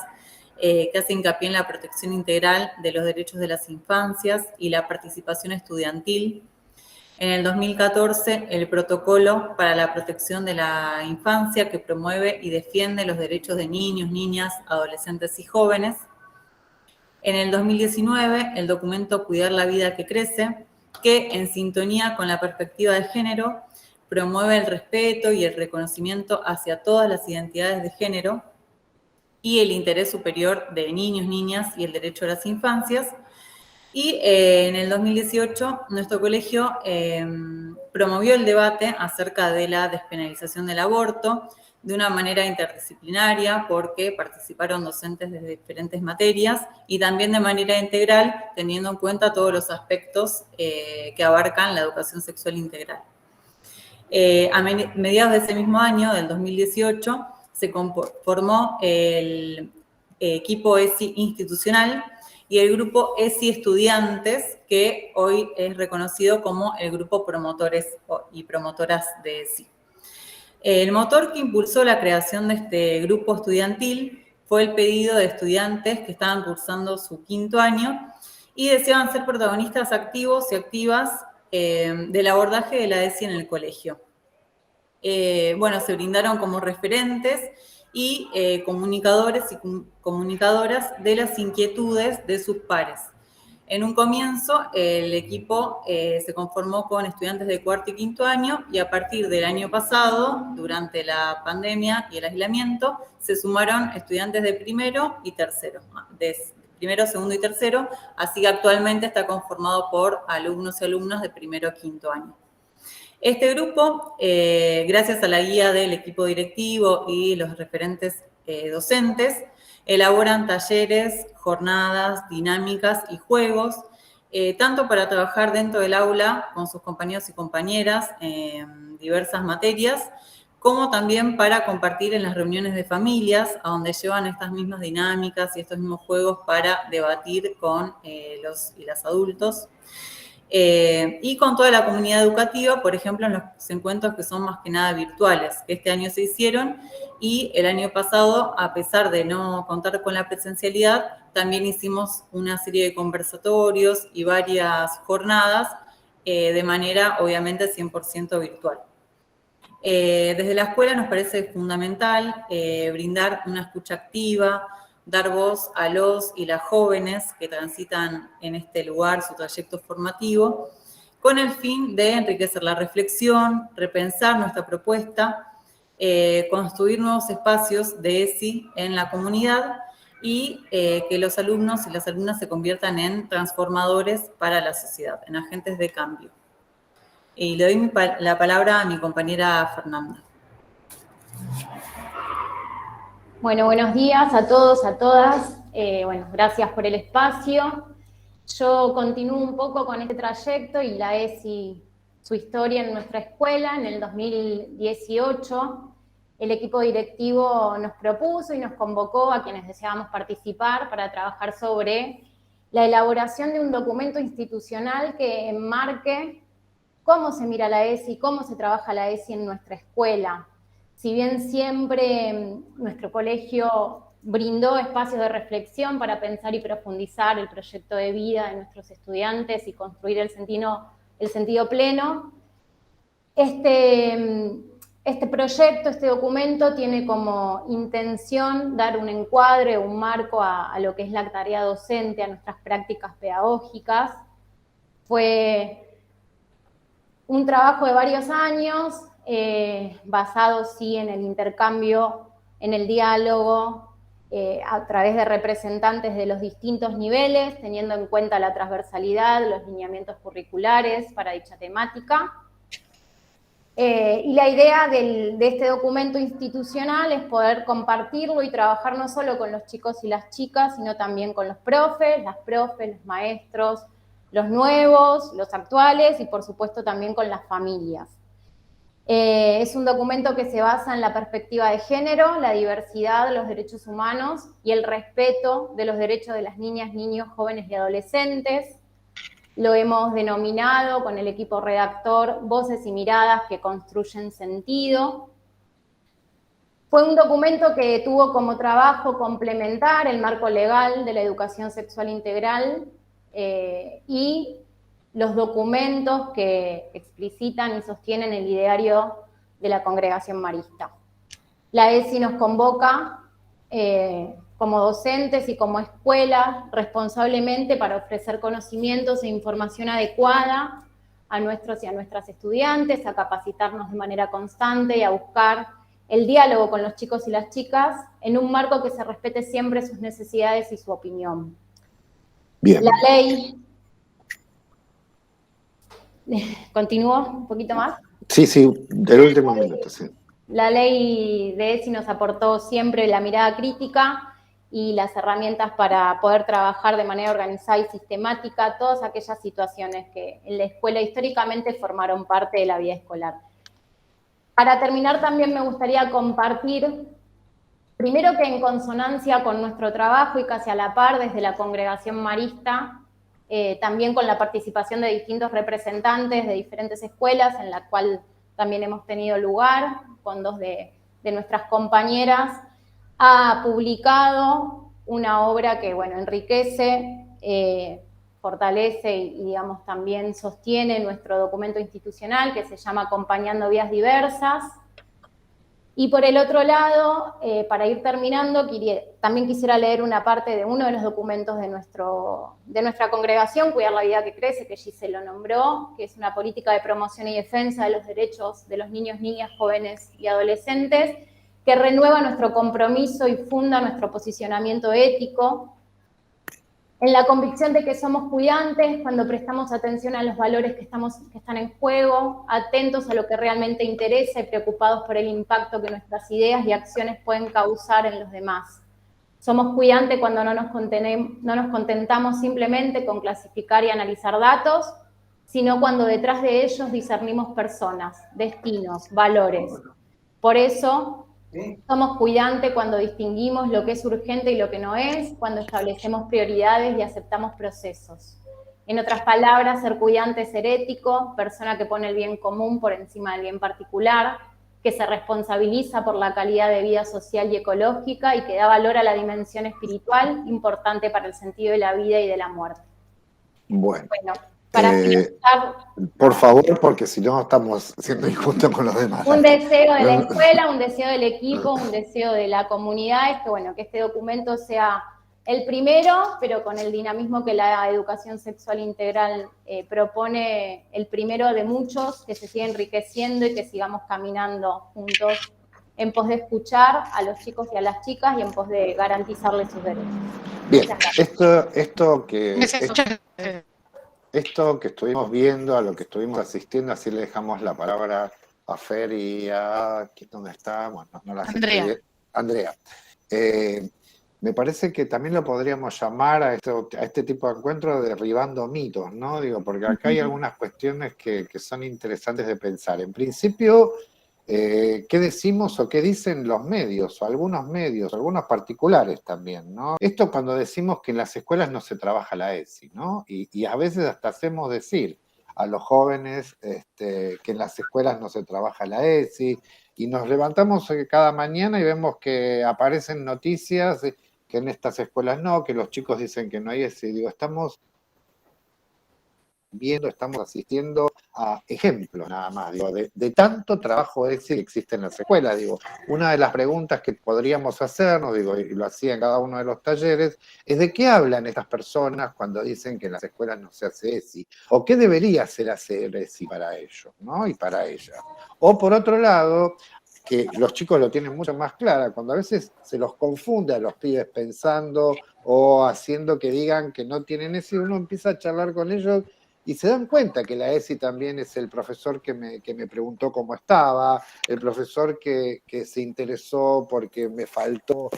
que hace hincapié en la protección integral de los derechos de las infancias y la participación estudiantil. En el 2014, el protocolo para la protección de la infancia, que promueve y defiende los derechos de niños, niñas, adolescentes y jóvenes. En el 2019, el documento Cuidar la vida que crece, que en sintonía con la perspectiva de género, promueve el respeto y el reconocimiento hacia todas las identidades de género y el interés superior de niños, niñas y el derecho a las infancias. Y en el 2018, nuestro colegio promovió el debate acerca de la despenalización del aborto de una manera interdisciplinaria porque participaron docentes de diferentes materias y también de manera integral, teniendo en cuenta todos los aspectos que abarcan la educación sexual integral. A mediados de ese mismo año, del 2018, se formó el equipo ESI institucional y el grupo ESI Estudiantes, que hoy es reconocido como el grupo promotores y promotoras de ESI. El motor que impulsó la creación de este grupo estudiantil fue el pedido de estudiantes que estaban cursando su quinto año y deseaban ser protagonistas activos y activas del abordaje de la ESI en el colegio. Bueno, se brindaron como referentes y comunicadores y comunicadoras de las inquietudes de sus pares. En un comienzo, el equipo se conformó con estudiantes de cuarto y quinto año, y a partir del año pasado, durante la pandemia y el aislamiento, se sumaron estudiantes de primero y tercero, de primero, segundo y tercero, así que actualmente está conformado por alumnos y alumnas de primero y quinto año. Este grupo, gracias a la guía del equipo directivo y los referentes docentes, elaboran talleres, jornadas, dinámicas y juegos, tanto para trabajar dentro del aula con sus compañeros y compañeras en diversas materias, como también para compartir en las reuniones de familias, a donde llevan estas mismas dinámicas y estos mismos juegos para debatir con los y las adultos. Y con toda la comunidad educativa, por ejemplo, en los encuentros que son más que nada virtuales, que este año se hicieron, y el año pasado, a pesar de no contar con la presencialidad, también hicimos una serie de conversatorios y varias jornadas de manera, obviamente, 100% virtual. Desde la escuela nos parece fundamental brindar una escucha activa, dar voz a los y las jóvenes que transitan en este lugar su trayecto formativo, con el fin de enriquecer la reflexión, repensar nuestra propuesta, construir nuevos espacios de ESI en la comunidad y que los alumnos y las alumnas se conviertan en transformadores para la sociedad, en agentes de cambio. Y le doy la palabra a mi compañera Fernanda. Bueno, buenos días a todos, a todas. Bueno, gracias por el espacio. Yo continúo un poco con este trayecto y la ESI, su historia en nuestra escuela. En el 2018, el equipo directivo nos propuso y nos convocó a quienes deseábamos participar para trabajar sobre la elaboración de un documento institucional que enmarque cómo se mira la ESI, cómo se trabaja la ESI en nuestra escuela. Si bien siempre nuestro colegio brindó espacios de reflexión para pensar y profundizar el proyecto de vida de nuestros estudiantes y construir el sentido pleno, este proyecto, este documento tiene como intención dar un encuadre, un marco a lo que es la tarea docente, a nuestras prácticas pedagógicas. Fue un trabajo de varios años, basado sí en el intercambio, en el diálogo, a través de representantes de los distintos niveles, teniendo en cuenta la transversalidad, los lineamientos curriculares para dicha temática. Y la idea de este documento institucional es poder compartirlo y trabajar no solo con los chicos y las chicas, sino también con los profes, las profes, los maestros, los nuevos, los actuales y por supuesto también con las familias. Es un documento que se basa en la perspectiva de género, la diversidad, los derechos humanos y el respeto de los derechos de las niñas, niños, jóvenes y adolescentes. Lo hemos denominado con el equipo redactor Voces y Miradas que construyen sentido. Fue un documento que tuvo como trabajo complementar el marco legal de la educación sexual integral y los documentos que explicitan y sostienen el ideario de la Congregación Marista. La ESI nos convoca como docentes y como escuela responsablemente para ofrecer conocimientos e información adecuada a nuestros y a nuestras estudiantes, a capacitarnos de manera constante y a buscar el diálogo con los chicos y las chicas en un marco que se respete siempre sus necesidades y su opinión. Bien. La ley... ¿Continúo un poquito más? Sí, del último minuto, sí. La ley de ESI nos aportó siempre la mirada crítica y las herramientas para poder trabajar de manera organizada y sistemática todas aquellas situaciones que en la escuela históricamente formaron parte de la vida escolar. Para terminar, también me gustaría compartir, primero que en consonancia con nuestro trabajo y casi a la par desde la Congregación Marista, también con la participación de distintos representantes de diferentes escuelas, en la cual también hemos tenido lugar, con dos de nuestras compañeras, ha publicado una obra que, bueno, enriquece fortalece y digamos, también sostiene nuestro documento institucional que se llama Acompañando Vías Diversas. Y por el otro lado, para ir terminando, también quisiera leer una parte de uno de los documentos de nuestra congregación, Cuidar la Vida que Crece, que Gise lo nombró, que es una política de promoción y defensa de los derechos de los niños, niñas, jóvenes y adolescentes, que renueva nuestro compromiso y funda nuestro posicionamiento ético, en la convicción de que somos cuidantes cuando prestamos atención a los valores que están en juego, atentos a lo que realmente interesa y preocupados por el impacto que nuestras ideas y acciones pueden causar en los demás. Somos cuidantes cuando no nos contentamos simplemente con clasificar y analizar datos, sino cuando detrás de ellos discernimos personas, destinos, valores. Por eso, somos cuidantes cuando distinguimos lo que es urgente y lo que no es, cuando establecemos prioridades y aceptamos procesos. En otras palabras, ser cuidante es ser ético, persona que pone el bien común por encima del bien particular, que se responsabiliza por la calidad de vida social y ecológica y que da valor a la dimensión espiritual, importante para el sentido de la vida y de la muerte. Bueno, para finalizar, por favor, porque si no estamos siendo injustos con los demás. un deseo de la escuela, un deseo del equipo, un deseo de la comunidad es que, bueno, que este documento sea el primero, pero con el dinamismo que la educación sexual integral propone, el primero de muchos, que se siga enriqueciendo y que sigamos caminando juntos en pos de escuchar a los chicos y a las chicas y en pos de garantizarles sus derechos. Bien, esto que estuvimos viendo, a lo que estuvimos asistiendo, así le dejamos la palabra a Fer y a... ¿Dónde está? Bueno, no la sé. Andrea. Me parece que también lo podríamos llamar a este tipo de encuentros derribando mitos, ¿no? Digo, porque acá hay algunas cuestiones que son interesantes de pensar. En principio, ¿qué decimos o qué dicen los medios, o algunos particulares también, ¿no? Esto cuando decimos que en las escuelas no se trabaja la ESI, ¿no? Y a veces hasta hacemos decir a los jóvenes que en las escuelas no se trabaja la ESI, y nos levantamos cada mañana y vemos que aparecen noticias que en estas escuelas no, que los chicos dicen que no hay ESI. Digo, estamos asistiendo a ejemplos nada más, digo, de tanto trabajo ESI que existe en las escuelas. Digo, una de las preguntas que podríamos hacernos, digo, y lo hacía en cada uno de los talleres, es de qué hablan estas personas cuando dicen que en las escuelas no se hace ESI, o qué debería hacer ESI para ellos, ¿no? Y para ellas. O por otro lado, que los chicos lo tienen mucho más clara, cuando a veces se los confunde a los pibes pensando o haciendo que digan que no tienen ESI, uno empieza a charlar con ellos y se dan cuenta que la ESI también es el profesor que me preguntó cómo estaba, el profesor que se interesó porque me faltó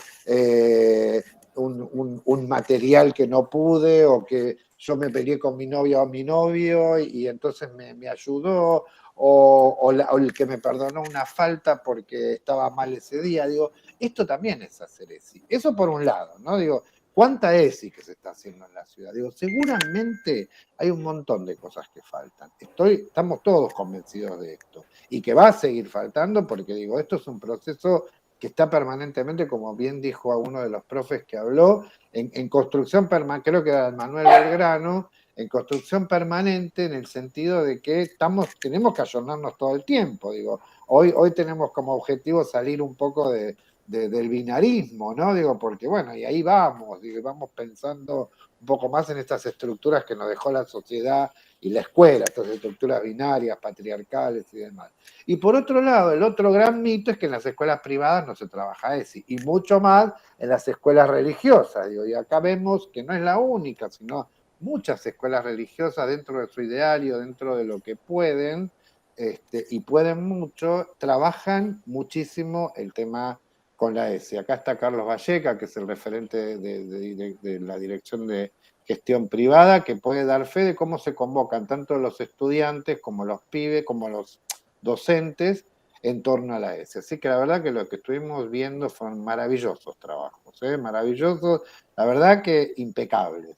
un material que no pude, o que yo me peleé con mi novia o mi novio y entonces me ayudó, o el que me perdonó una falta porque estaba mal ese día. Digo, esto también es hacer ESI. Eso por un lado, ¿no? Digo, ¿cuánta ESI que se está haciendo en la ciudad? Digo, seguramente hay un montón de cosas que faltan. Estamos todos convencidos de esto. Y que va a seguir faltando porque, digo, esto es un proceso que está permanentemente, como bien dijo a uno de los profes que habló, en construcción permanente, creo que era Manuel Belgrano, en construcción permanente en el sentido de que tenemos que ayornarnos todo el tiempo. Digo, hoy tenemos como objetivo salir un poco del binarismo, ¿no? Digo, porque bueno, y ahí vamos, digo, vamos pensando un poco más en estas estructuras que nos dejó la sociedad y la escuela, estas estructuras binarias, patriarcales y demás. Y por otro lado, el otro gran mito es que en las escuelas privadas no se trabaja ESI, y mucho más en las escuelas religiosas, digo, y acá vemos que no es la única, sino muchas escuelas religiosas dentro de su ideario, dentro de lo que pueden, y pueden mucho, trabajan muchísimo el tema con la ESI. Acá está Carlos Valleca, que es el referente de la Dirección de Gestión Privada, que puede dar fe de cómo se convocan tanto los estudiantes como los pibes, como los docentes en torno a la ESI. Así que la verdad que lo que estuvimos viendo fueron maravillosos trabajos, maravillosos, la verdad que impecables,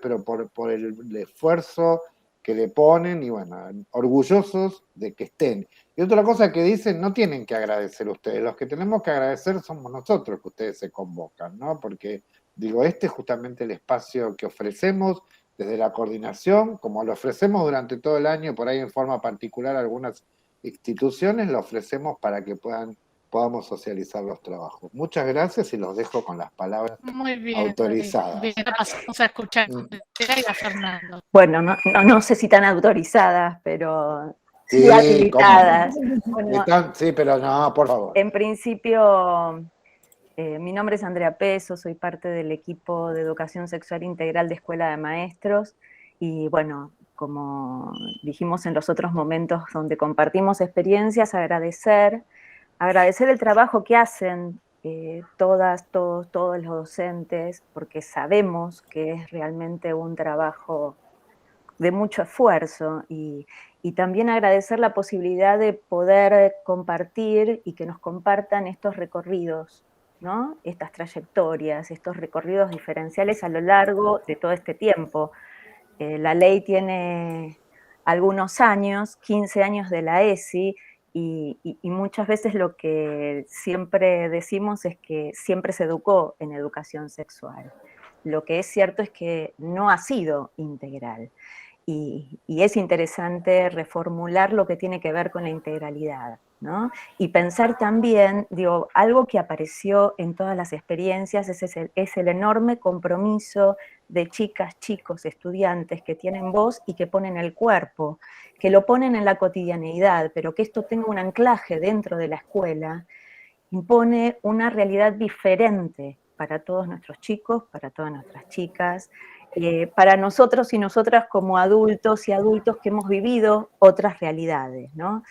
pero por el esfuerzo que le ponen, y bueno, orgullosos de que estén. Y otra cosa que dicen, no tienen que agradecer ustedes, los que tenemos que agradecer somos nosotros que ustedes se convocan, ¿no? Porque, digo, este es justamente el espacio que ofrecemos desde la coordinación, como lo ofrecemos durante todo el año, por ahí en forma particular a algunas instituciones, lo ofrecemos para que podamos socializar los trabajos. Muchas gracias y los dejo con las palabras Muy bien, autorizadas. bien, pasamos a escuchar a Fernando. Bueno, no sé si tan autorizadas, pero sí Sí, habilitadas. Bueno, sí, pero no, por favor. En principio, mi nombre es Andrea Peso, soy parte del equipo de Educación Sexual Integral de Escuela de Maestros y bueno, como dijimos en los otros momentos donde compartimos experiencias, agradecer el trabajo que hacen todos los docentes, porque sabemos que es realmente un trabajo de mucho esfuerzo y también agradecer la posibilidad de poder compartir y que nos compartan estos recorridos, ¿no? Estas trayectorias, estos recorridos diferenciales a lo largo de todo este tiempo. La ley tiene algunos años, 15 años de la ESI, y muchas veces lo que siempre decimos es que siempre se educó en educación sexual. Lo que es cierto es que no ha sido integral. Y es interesante reformular lo que tiene que ver con la integralidad, ¿no? Y pensar también, digo, algo que apareció en todas las experiencias es el enorme compromiso de chicas, chicos, estudiantes que tienen voz y que ponen el cuerpo, que lo ponen en la cotidianeidad, pero que esto tenga un anclaje dentro de la escuela, impone una realidad diferente para todos nuestros chicos, para todas nuestras chicas, para nosotros y nosotras como adultos y adultos que hemos vivido otras realidades, ¿no?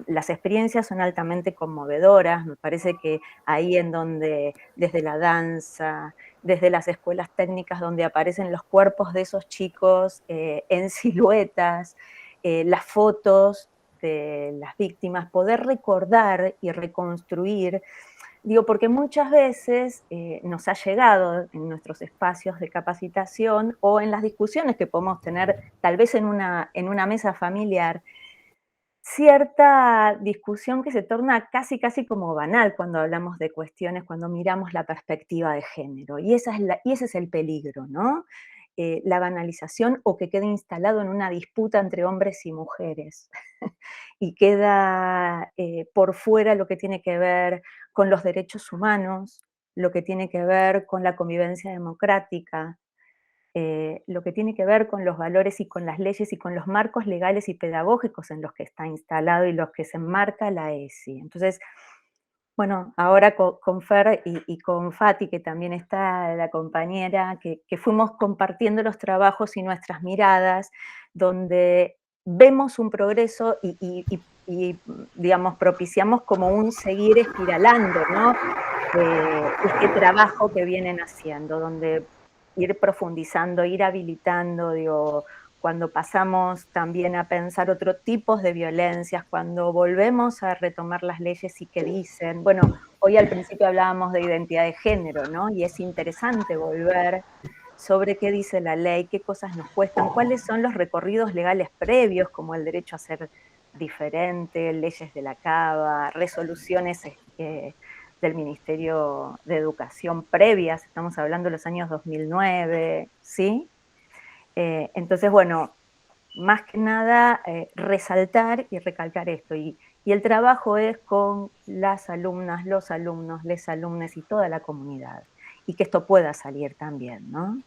Las experiencias son altamente conmovedoras, me parece que ahí en donde, desde la danza, desde las escuelas técnicas donde aparecen los cuerpos de esos chicos en siluetas, las fotos de las víctimas, poder recordar y reconstruir. Digo, porque muchas veces nos ha llegado en nuestros espacios de capacitación o en las discusiones que podemos tener tal vez en una mesa familiar, cierta discusión que se torna casi como banal cuando hablamos de cuestiones, cuando miramos la perspectiva de género. Y ese es el peligro, ¿no? La banalización o que quede instalado en una disputa entre hombres y mujeres y queda por fuera lo que tiene que ver con los derechos humanos, lo que tiene que ver con la convivencia democrática, lo que tiene que ver con los valores y con las leyes y con los marcos legales y pedagógicos en los que está instalado y los que se enmarca la ESI. Entonces, bueno, ahora con Fer y con Fati, que también está la compañera, que fuimos compartiendo los trabajos y nuestras miradas, donde vemos un progreso y digamos, propiciamos como un seguir espiralando, ¿no? Este trabajo que vienen haciendo, donde ir profundizando, ir habilitando, digo, cuando pasamos también a pensar otros tipos de violencias, cuando volvemos a retomar las leyes y que dicen, bueno, hoy al principio hablábamos de identidad de género, ¿no? Y es interesante volver sobre qué dice la ley, qué cosas nos cuestan, cuáles son los recorridos legales previos, como el derecho a ser diferente, leyes de la CABA, resoluciones del Ministerio de Educación previas, estamos hablando de los años 2009, ¿sí? Entonces, bueno, más que nada resaltar y recalcar esto. Y el trabajo es con las alumnas, los alumnos, les alumnes y toda la comunidad. Y que esto pueda salir también, ¿no?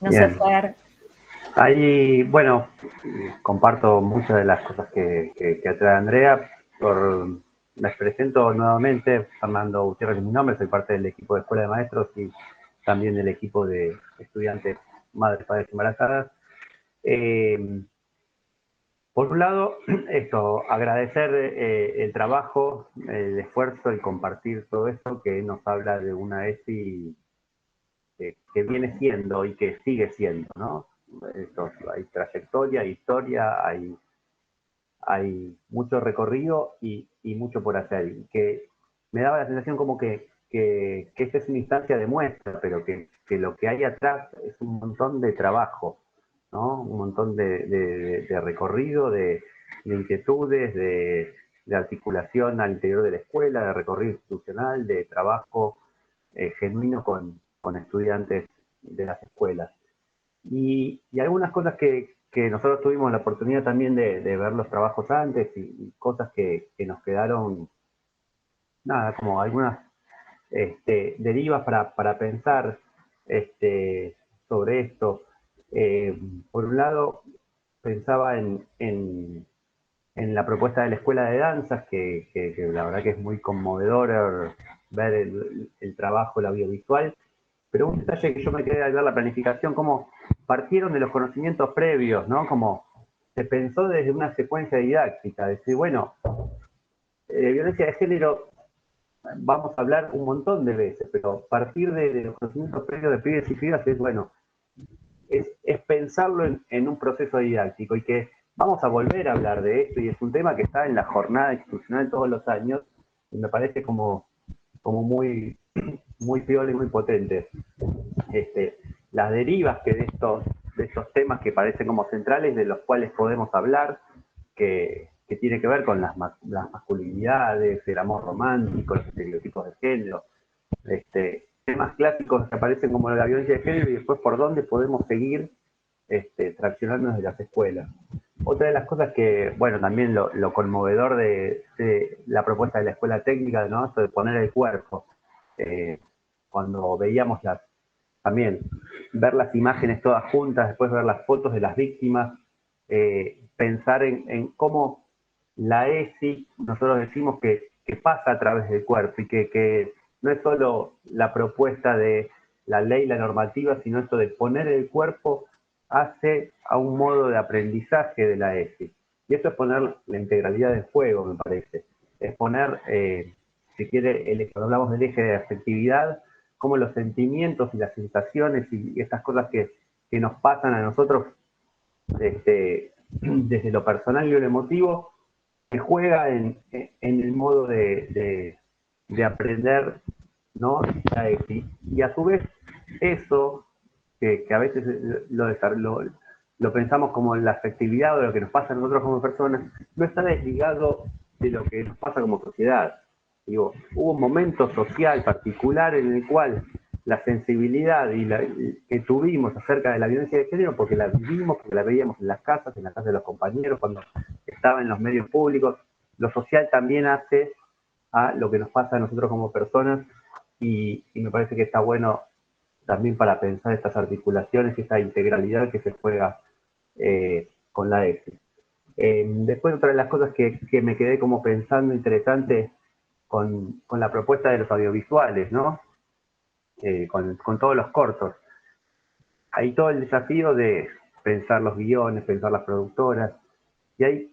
No sé, Fer. Ahí, bueno, comparto muchas de las cosas que atrae Andrea. Les presento nuevamente, Fernando Gutiérrez es mi nombre, soy parte del equipo de Escuela de Maestros y también del equipo de estudiantes, madres, padres embarazadas. Por un lado, agradecer el trabajo, el esfuerzo, el compartir todo esto que nos habla de una ESI que viene siendo y que sigue siendo, ¿no? Hay trayectoria, historia, hay mucho recorrido y mucho por hacer. Y que me daba la sensación como que esta es una instancia de muestra, pero que lo que hay atrás es un montón de trabajo, ¿no? Un montón de recorrido, de inquietudes, de articulación al interior de la escuela, de recorrido institucional, de trabajo genuino con estudiantes de las escuelas. Y algunas cosas que nosotros tuvimos la oportunidad también de ver los trabajos antes y cosas que nos quedaron, nada, como algunas derivas para pensar sobre esto. Por un lado, pensaba en la propuesta de la Escuela de Danzas, que la verdad que es muy conmovedor ver el trabajo, el audiovisual, pero un detalle que yo me quedé al ver la planificación, cómo partieron de los conocimientos previos, ¿no? Como se pensó desde una secuencia didáctica, decir, bueno, de violencia de género vamos a hablar un montón de veces, pero partir de los conocimientos previos de pibes y pibas es, bueno, es pensarlo en un proceso didáctico y que vamos a volver a hablar de esto y es un tema que está en la jornada institucional todos los años y me parece como muy, muy piola y muy potente. Las derivas que de estos temas que parecen como centrales, de los cuales podemos hablar, que tiene que ver con las masculinidades, el amor romántico, los estereotipos de género, temas clásicos que aparecen como la violencia de género y después por dónde podemos seguir traccionando desde las escuelas. Otra de las cosas que, bueno, también lo conmovedor de la propuesta de la escuela técnica, ¿no? Esto de poner el cuerpo. Cuando veíamos también ver las imágenes todas juntas, después ver las fotos de las víctimas, pensar en cómo la ESI, nosotros decimos que pasa a través del cuerpo y que no es solo la propuesta de la ley, la normativa, sino esto de poner el cuerpo hace a un modo de aprendizaje de la ESI. Y eso es poner la integralidad en juego, me parece. Es poner, si quiere, cuando hablamos del eje de afectividad, como los sentimientos y las sensaciones y estas cosas que nos pasan a nosotros desde lo personal y lo emotivo, que juega en el modo de aprender, ¿no? La ESI. Y a su vez, eso, que a veces lo pensamos como la afectividad o lo que nos pasa a nosotros como personas, no está desligado de lo que nos pasa como sociedad. Digo, hubo un momento social particular en el cual la sensibilidad que tuvimos acerca de la violencia de género, porque la vivimos, porque la veíamos en las casas de los compañeros, cuando estaba en los medios públicos, lo social también hace a lo que nos pasa a nosotros como personas y me parece que está bueno también para pensar estas articulaciones y esta integralidad que se juega con la ESI. Después otra de las cosas que me quedé como pensando interesante con la propuesta de los audiovisuales, ¿no? Con todos los cortos. Hay todo el desafío de pensar los guiones, pensar las productoras, y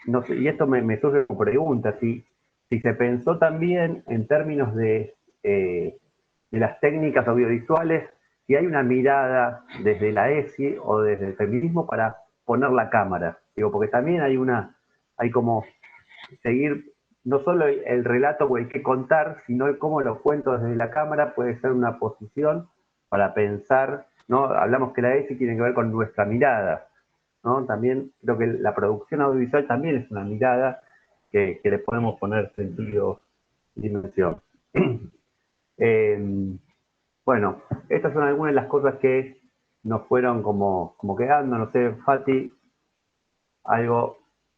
no sé, y esto me surge como pregunta, si se pensó también en términos de las técnicas audiovisuales, si hay una mirada desde la ESI o desde el feminismo para poner la cámara. Digo, porque también hay como seguir no solo el relato o el que contar, sino el cómo lo cuento desde la cámara puede ser una posición para pensar, ¿no? Hablamos que la ESI tiene que ver con nuestra mirada, ¿no? También creo que la producción audiovisual también es una mirada que le podemos poner sentido y dimensión. Bueno, estas son algunas de las cosas que nos fueron como quedando. No sé, Fati, algo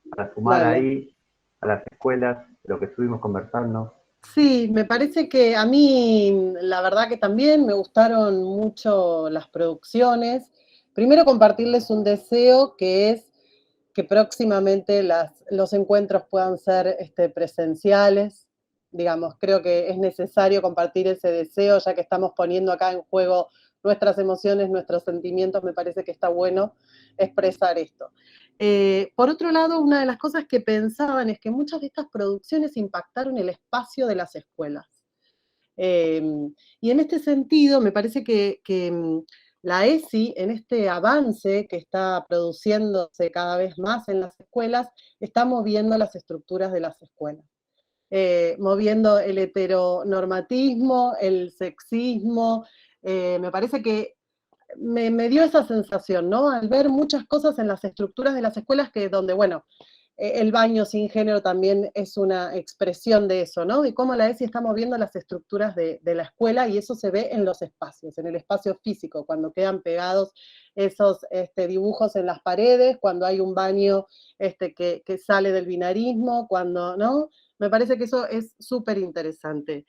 para sumar ahí a las escuelas, de lo que estuvimos conversando. Sí, me parece que a mí, la verdad que también me gustaron mucho las producciones. Primero compartirles un deseo que es que próximamente los encuentros puedan ser presenciales. Digamos, creo que es necesario compartir ese deseo, ya que estamos poniendo acá en juego nuestras emociones, nuestros sentimientos, me parece que está bueno expresar esto. Por otro lado, una de las cosas que pensaban es que muchas de estas producciones impactaron el espacio de las escuelas. Y en este sentido, me parece que la ESI, en este avance que está produciéndose cada vez más en las escuelas, está moviendo las estructuras de las escuelas. Moviendo el heteronormatismo, el sexismo, me parece que me dio esa sensación, ¿no? Al ver muchas cosas en las estructuras de las escuelas donde, bueno, el baño sin género también es una expresión de eso, ¿no? De cómo la ESI está moviendo las estructuras de la escuela, y eso se ve en los espacios, en el espacio físico, cuando quedan pegados esos dibujos en las paredes, cuando hay un baño que sale del binarismo, cuando, ¿no? Me parece que eso es súper interesante.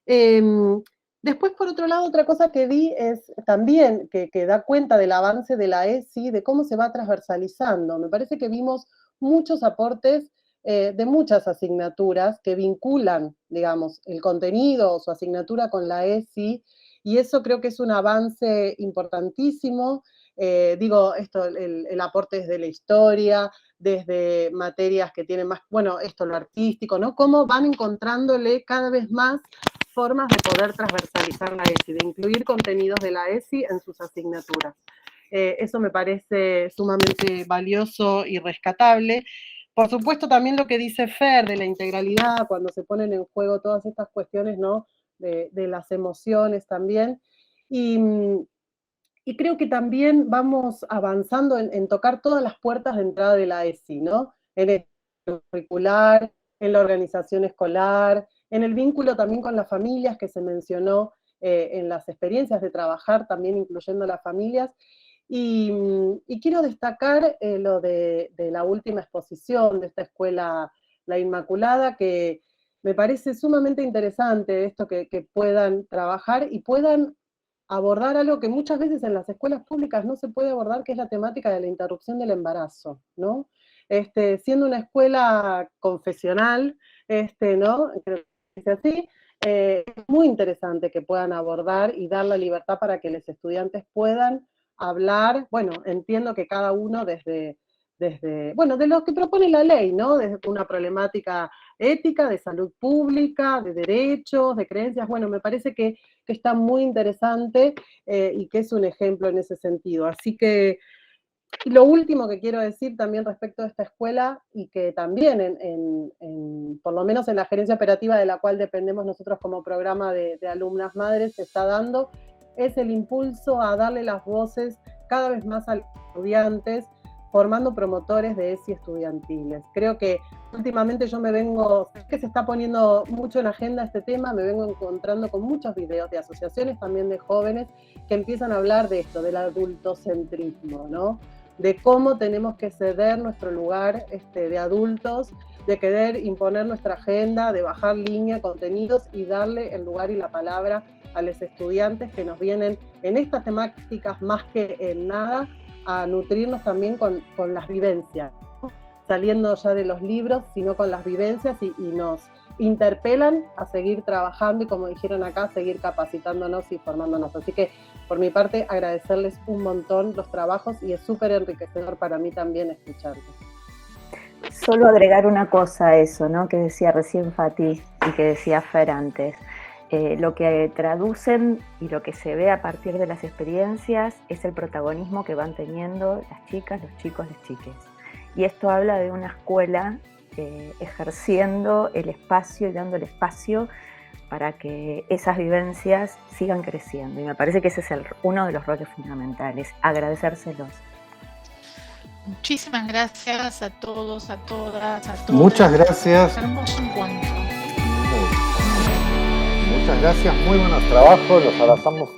Después, por otro lado, otra cosa que vi es también que da cuenta del avance de la ESI, de cómo se va transversalizando. Me parece que vimos muchos aportes de muchas asignaturas que vinculan, digamos, el contenido o su asignatura con la ESI, y eso creo que es un avance importantísimo. Digo, el aporte desde la historia, desde materias que tienen más, bueno, lo artístico, ¿no? Cómo van encontrándole cada vez más formas de poder transversalizar la ESI, de incluir contenidos de la ESI en sus asignaturas. Eso me parece sumamente valioso y rescatable. Por supuesto, también lo que dice Fer de la integralidad, cuando se ponen en juego todas estas cuestiones, ¿no? De las emociones también. Y creo que también vamos avanzando en tocar todas las puertas de entrada de la ESI, ¿no? En el curricular, en la organización escolar, en el vínculo también con las familias que se mencionó en las experiencias de trabajar, también incluyendo las familias. Y quiero destacar lo de la última exposición de esta escuela, La Inmaculada, que me parece sumamente interesante esto que puedan trabajar y puedan abordar algo que muchas veces en las escuelas públicas no se puede abordar, que es la temática de la interrupción del embarazo, ¿no? Siendo una escuela confesional, ¿no? Creo que es así, es muy interesante que puedan abordar y dar la libertad para que los estudiantes puedan hablar, bueno, entiendo que cada uno desde bueno, de lo que propone la ley, ¿no? Desde una problemática ética, de salud pública, de derechos, de creencias, bueno, me parece que está muy interesante y que es un ejemplo en ese sentido. Así que, y lo último que quiero decir también respecto de esta escuela, y que también por lo menos en la gerencia operativa de la cual dependemos nosotros como programa de alumnas madres, se está dando, es el impulso a darle las voces cada vez más a los estudiantes, formando promotores de ESI estudiantiles. Creo que últimamente es que se está poniendo mucho en agenda este tema, me vengo encontrando con muchos videos de asociaciones también de jóvenes que empiezan a hablar de esto, del adultocentrismo, ¿no? De cómo tenemos que ceder nuestro lugar de adultos, de querer imponer nuestra agenda, de bajar línea, contenidos y darle el lugar y la palabra a los estudiantes que nos vienen en estas temáticas más que en nada a nutrirnos también con las vivencias, ¿no? Saliendo ya de los libros, sino con las vivencias y nos interpelan a seguir trabajando y, como dijeron acá, seguir capacitándonos y formándonos. Así que, por mi parte, agradecerles un montón los trabajos y es súper enriquecedor para mí también escucharlos. Solo agregar una cosa a eso, ¿no? Que decía recién Fatih y que decía Fer antes. Lo que traducen y lo que se ve a partir de las experiencias es el protagonismo que van teniendo las chicas, los chicos, las chiques. Y esto habla de una escuela ejerciendo el espacio y dando el espacio para que esas vivencias sigan creciendo. Y me parece que ese es uno de los roles fundamentales, agradecérselos. Muchísimas gracias a todos, a todas, a todas. Muchas gracias. Hermoso encuentro. Muchas gracias, muy buenos trabajos, los abrazamos